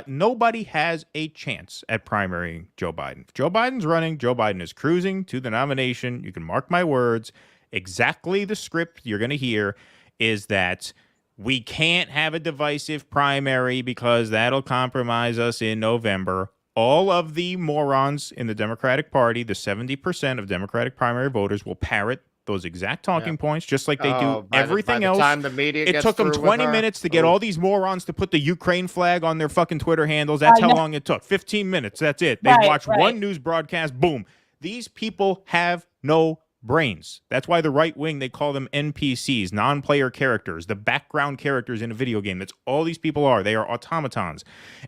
Nobody has a chance at primarying Joe Biden. If Joe Biden's running, Joe Biden is cruising to the nomination. You can mark my words. Exactly the script you're going to hear is that we can't have a divisive primary because that'll compromise us in November. All of the morons in the Democratic Party, the 70% of Democratic primary voters, will parrot those exact talking points, just like they do everything else. Time the media it took them 20 minutes to get all these morons to put the Ukraine flag on their fucking Twitter handles. That's how long it took. 15 minutes. That's it. They watched one news broadcast. Boom. These people have no brains. That's why the right wing, they call them NPCs, non-player characters, the background characters in a video game. That's all these people are. They are automatons.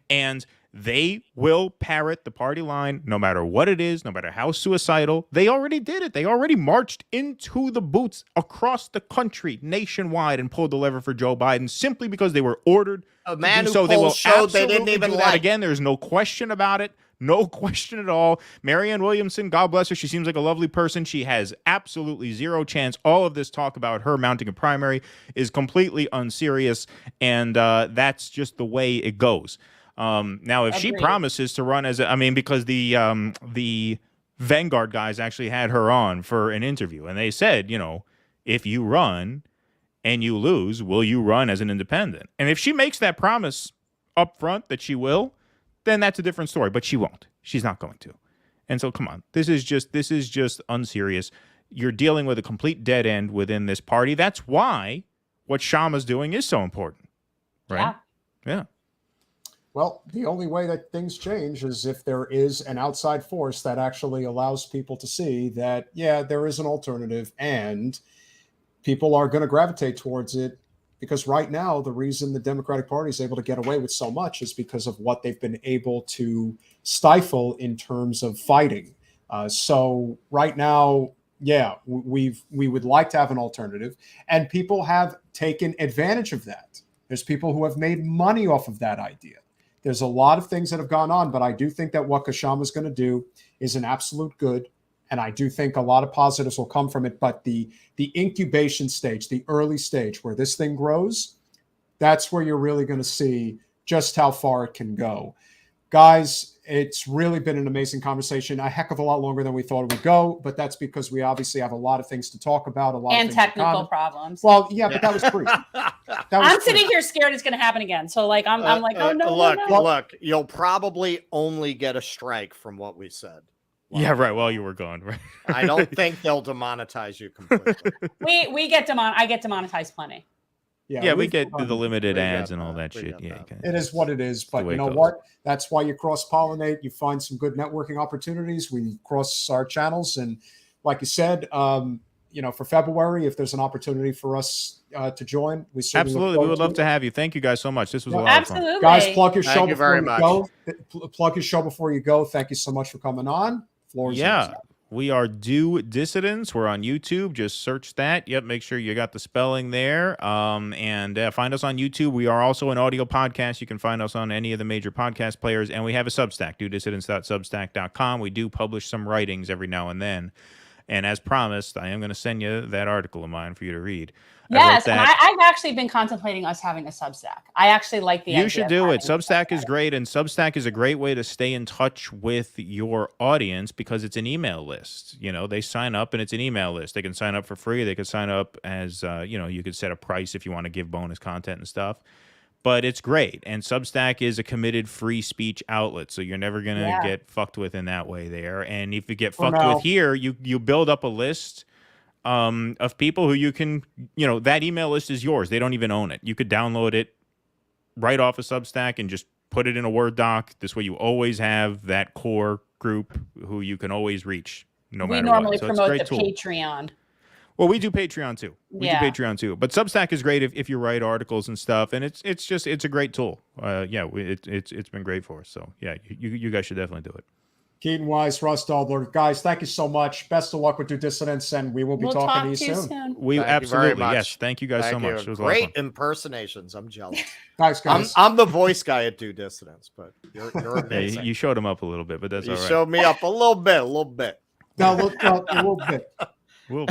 And they will parrot the party line no matter what it is, no matter how suicidal. They already did it. They already marched into the booths across the country nationwide and pulled the lever for Joe Biden simply because they were ordered a man to do who so. They will showed they didn't even do like. that again. There's no question about it. No question at all. Marianne Williamson, God bless her. She seems like a lovely person. She has absolutely zero chance. All of this talk about her mounting a primary is completely unserious, and that's just the way it goes. Now, if she promises to run because the Vanguard guys actually had her on for an interview, and they said, if you run and you lose, will you run as an independent? And if she makes that promise up front that she will, then that's a different story. But she won't. She's not going to. And so, come on, this is just unserious. You're dealing with a complete dead end within this party. That's why what Kshama's doing is so important, right? Yeah. Well, the only way that things change is if there is an outside force that actually allows people to see that, there is an alternative and people are going to gravitate towards it. Because right now, the reason the Democratic Party is able to get away with so much is because of what they've been able to stifle in terms of fighting. So right now, we would like to have an alternative, and people have taken advantage of that. There's people who have made money off of that idea. There's a lot of things that have gone on, but I do think that what Kshama is going to do is an absolute good. And I do think a lot of positives will come from it. But the incubation stage, the early stage where this thing grows, that's where you're really going to see just how far it can go. Guys, it's really been an amazing conversation, a heck of a lot longer than we thought it would go. But that's because we obviously have a lot of things to talk about, and technical problems. Well, but that was brief. I'm sitting here scared it's going to happen again. So I'm like, oh no, look, you'll probably only get a strike from what we said. Yeah, right. While you were gone, right? I don't think they'll demonetize you completely. I get demonetized plenty. Yeah, we get the limited ads and all that shit. Yeah, it is what it is. But you know what? That's why you cross-pollinate. You find some good networking opportunities. We cross our channels, and like you said, for February, if there's an opportunity for us to join, we absolutely we would love to have you. Thank you guys so much. This was a lot of fun. Guys, plug your show before you go. Plug your show before you go. Thank you so much for coming on. We are Dissidence. We're on YouTube. Just search that. Yep, make sure you got the spelling there. And find us on YouTube. We are also an audio podcast. You can find us on any of the major podcast players. And we have a Substack, dissidence.substack.com. We do publish some writings every now and then. And as promised, I am going to send you that article of mine for you to read. Yes, and I've actually been contemplating us having a Substack. I actually like the idea. You should do it. Substack is great, and Substack is a great way to stay in touch with your audience because it's an email list. They sign up, and it's an email list. They can sign up for free. They can sign up as, you could set a price if you want to give bonus content and stuff. But it's great, and Substack is a committed free speech outlet, so you're never going to get fucked with in that way there. And if you get fucked with here, you build up a list of people who you can, that email list is yours. They don't even own it. You could download it right off a Substack and just put it in a Word doc. This way you always have that core group who you can always reach no We matter normally what. So it's a promote great the tool. Patreon. Well, we do Patreon too. Yeah. Do Patreon too. But Substack is great if you write articles and stuff, and it's a great tool. It's been great for us. So yeah, you guys should definitely do it. Keaton, Weiss, Russ Dobular, guys, thank you so much. Best of luck with your Dissidence, and we will be talking to you soon. We Thank you absolutely, very much. yes. Thank you guys so much. It was a lot of Great fun. impersonations. I'm jealous. Thanks, guys. I'm the voice guy at Do Dissidence, but you're Yeah, amazing. you showed him up a little bit, but that's You all right. showed me up a little bit. No, a little bit. We'll,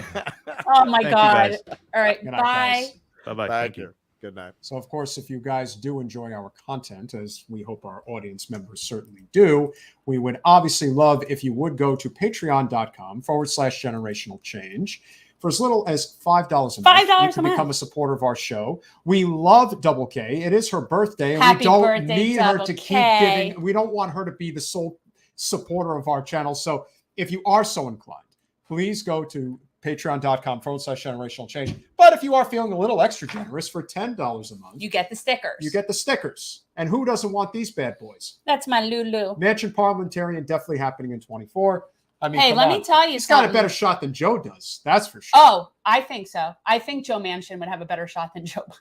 Oh my Thank you, God. guys. All right. Good night, Bye. guys. bye-bye. Thank you. Good night. So, of course, if you guys do enjoy our content, as we hope our audience members certainly do, we would obviously love if you would go to patreon.com/generational change. For as little as $5 a month, you can become a supporter of our show. We love Double K. It is her birthday, and Happy we don't birthday, need her Double to keep K. giving. We don't want her to be the sole supporter of our channel. So if you are so inclined, please go to patreon.com/generational change. But if you are feeling a little extra generous for $10 a month, You get the stickers. you get the stickers. And who doesn't want these bad boys? That's my Lulu. Mansion Parliamentarian definitely happening in 24. I mean, Hey, come let on. me tell you He's got a something. better shot than Joe does. That's for sure. Oh, I think so. I think Joe Manchin would have a better shot than Joe Biden.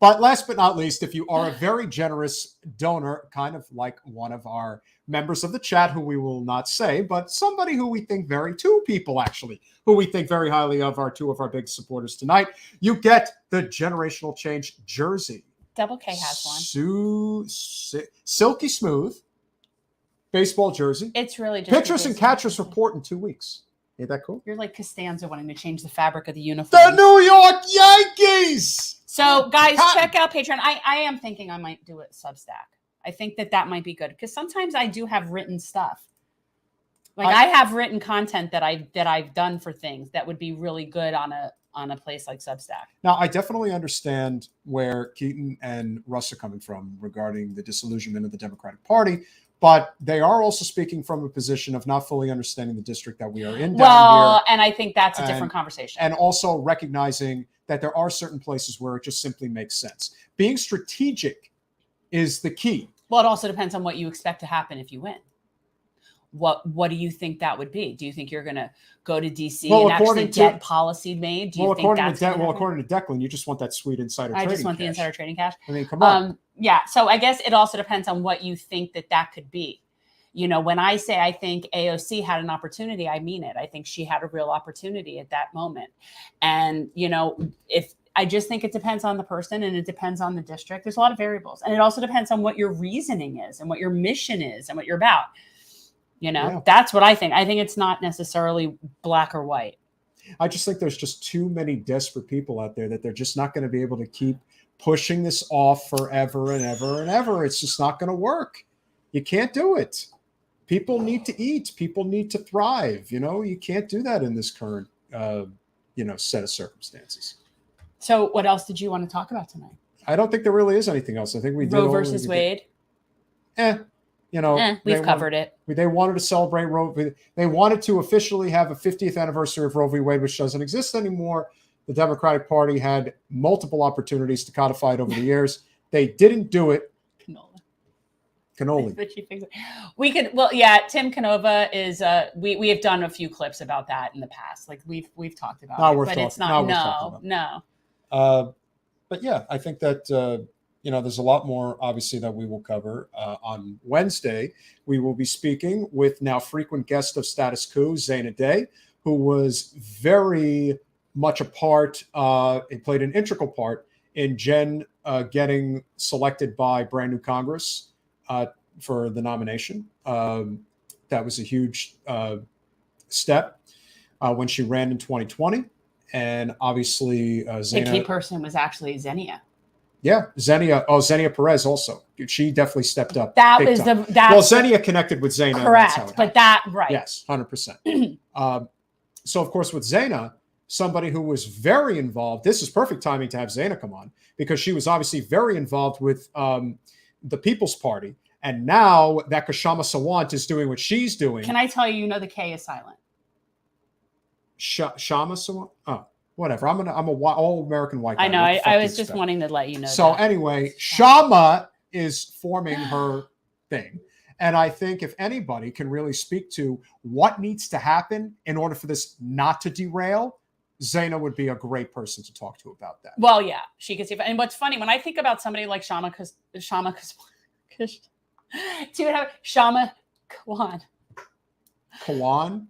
But last but not least, if you are a very generous donor, kind of like one of our members of the chat, who we will not say, but somebody who we think two people actually, who we think very highly of, are two of our big supporters tonight, you get the Generational Change jersey. Double K has one. Silky smooth baseball jersey. It's really just Pitchers and catchers report in 2 weeks. Ain't that cool? You're like Costanza wanting to change the fabric of the uniform. The New York Yankees! So, guys, Cotton. check out Patreon. I am thinking I might do it Substack. I think that might be good because sometimes I do have written stuff. Like I have written content that I've done for things that would be really good on a place like Substack. Now, I definitely understand where Keaton and Russ are coming from regarding the disillusionment of the Democratic Party, but they are also speaking from a position of not fully understanding the district that we are in down here. And I think that's a different conversation. And also recognizing that there are certain places where it just simply makes sense. Being strategic is the key. Well, it also depends on what you expect to happen if you win. What do you think that would be? Do you think you're going to go to DC and actually get policy made? Do you think that's according to Declan, you just want that sweet insider trading cash. I just want the insider trading cash. I mean, come on. Yeah. So I guess it also depends on what you think that could be. You know, when I say I think AOC had an opportunity, I mean it. I think she had a real opportunity at that moment. And, you know, I just think it depends on the person and it depends on the district. There's a lot of variables. And it also depends on what your reasoning is and what your mission is and what you're about. You know, That's what I think. I think it's not necessarily black or white. I just think there's just too many desperate people out there that they're just not going to be able to keep pushing this off forever and ever and ever. It's just not going to work. You can't do it. People need to eat. People need to thrive. You know, you can't do that in this current, set of circumstances. So what else did you want to talk about tonight? I don't think there really is anything else. I think we did Roe versus Wade. We've covered it. They wanted to celebrate Roe. They wanted to officially have a 50th anniversary of Roe v. Wade, which doesn't exist anymore. The Democratic Party had multiple opportunities to codify it over the years. They didn't do it. Cannoli. But she thinks we could. Well, yeah. Tim Canova is. We have done a few clips about that in the past. Like we've talked about it, but it's not. No. But yeah, I think that. There's a lot more, obviously, that we will cover. On Wednesday, we will be speaking with now frequent guest of Status Quo, Zaina Day, who was very much a part, it played an integral part in Jen getting selected by brand new Congress for the nomination. That was a huge step when she ran in 2020. And obviously, Zaina. The key person was actually Xenia. Yeah, Xenia. Oh, Xenia Perez also. She definitely stepped up. That was time. Xenia connected with Zaina. Correct, but right. Yes, 100%. So, of course, with Zaina, somebody who was very involved. This is perfect timing to have Zaina come on because she was obviously very involved with the People's Party, and now that Kshama Sawant is doing what she's doing. Can I tell you? The K is silent. Kshama Sawant. Oh. whatever. I'm a all American white guy. I know. What the fuck I do you was just expect? wanting to let you know. So that. anyway, Kshama is forming her thing. And I think if anybody can really speak to what needs to happen in order for this not to derail, Zaina would be a great person to talk to about that. Well, yeah, she can see. And what's funny, when I think about somebody like Kshama Kwan, Kawan?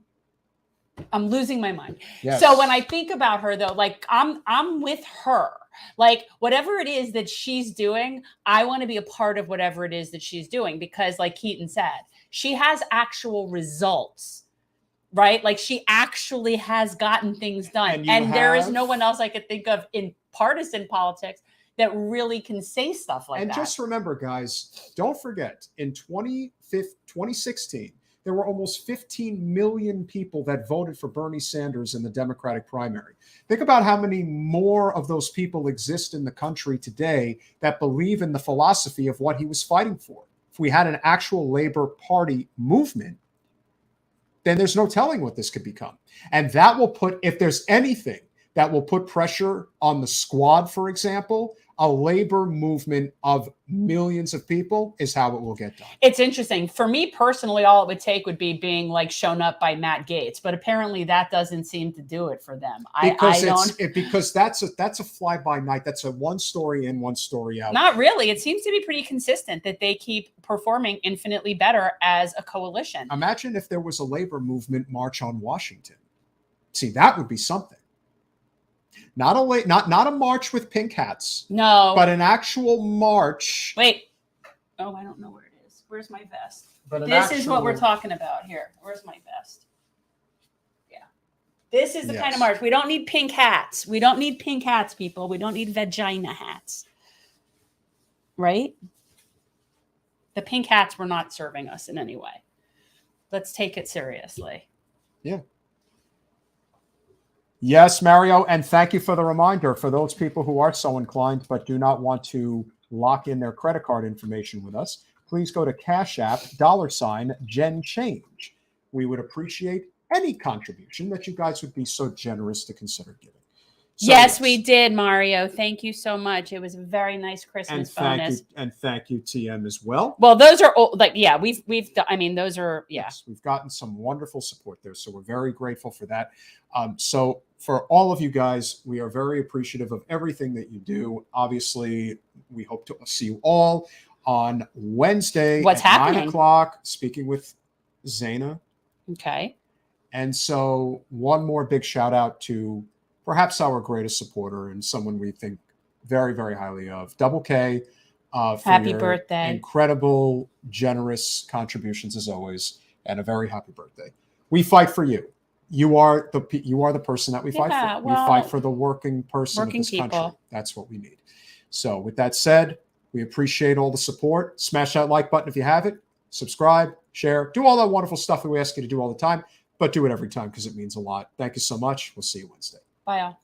I'm losing my mind. Yes. So when I think about her, though, like I'm with her. Like whatever it is that she's doing, I want to be a part of whatever it is that she's doing, because like Keaton said, she has actual results, right? Like she actually has gotten things done. And there is no one else I could think of in partisan politics that really can say stuff like that. And just remember, guys, don't forget, in 2016, there were almost 15 million people that voted for Bernie Sanders in the Democratic primary. Think about how many more of those people exist in the country today that believe in the philosophy of what he was fighting for. If we had an actual Labor Party movement, then there's no telling what this could become. And that will put, if there's anything that will put pressure on the squad, for example, a labor movement of millions of people is how it will get done. It's interesting. For me personally, all it would take would be being like shown up by Matt Gaetz, but apparently that doesn't seem to do it for them. Because that's a fly by night. That's a one story in, one story out. Not really. It seems to be pretty consistent that they keep performing infinitely better as a coalition. Imagine if there was a labor movement march on Washington. See, that would be something. Not a march with pink hats. No. But an actual march. Wait. Oh, I don't know where it is. Where's my vest? But this is what we're talking about here. Where's my vest? Yeah. This is the kind of march. We don't need pink hats. We don't need pink hats, people. We don't need vagina hats. Right? The pink hats were not serving us in any way. Let's take it seriously. Yeah. Yes, Mario, and thank you for the reminder. For those people who are so inclined but do not want to lock in their credit card information with us, please go to Cash App, $GenChange. We would appreciate any contribution that you guys would be so generous to consider giving. So, yes, we did, Mario. Thank you so much. It was a very nice Christmas bonus. And thank you, TM, as well. Well, those are like, yeah, we've I mean, those are, yeah. Yes, we've gotten some wonderful support there. So we're very grateful for that. So for all of you guys, we are very appreciative of everything that you do. Obviously, we hope to see you all on Wednesday What's at happening? 9 o'clock, speaking with Zaina. Okay. And so one more big shout out to perhaps our greatest supporter and someone we think very, very highly of, Double K. For happy your birthday. Incredible, generous contributions as always, and a very happy birthday. We fight for you. You are the person that we fight for. Well, we fight for the working person of this country. That's what we need. So with that said, we appreciate all the support. Smash that like button if you have it. Subscribe, share, do all that wonderful stuff that we ask you to do all the time, but do it every time because it means a lot. Thank you so much. We'll see you Wednesday. Bye, all.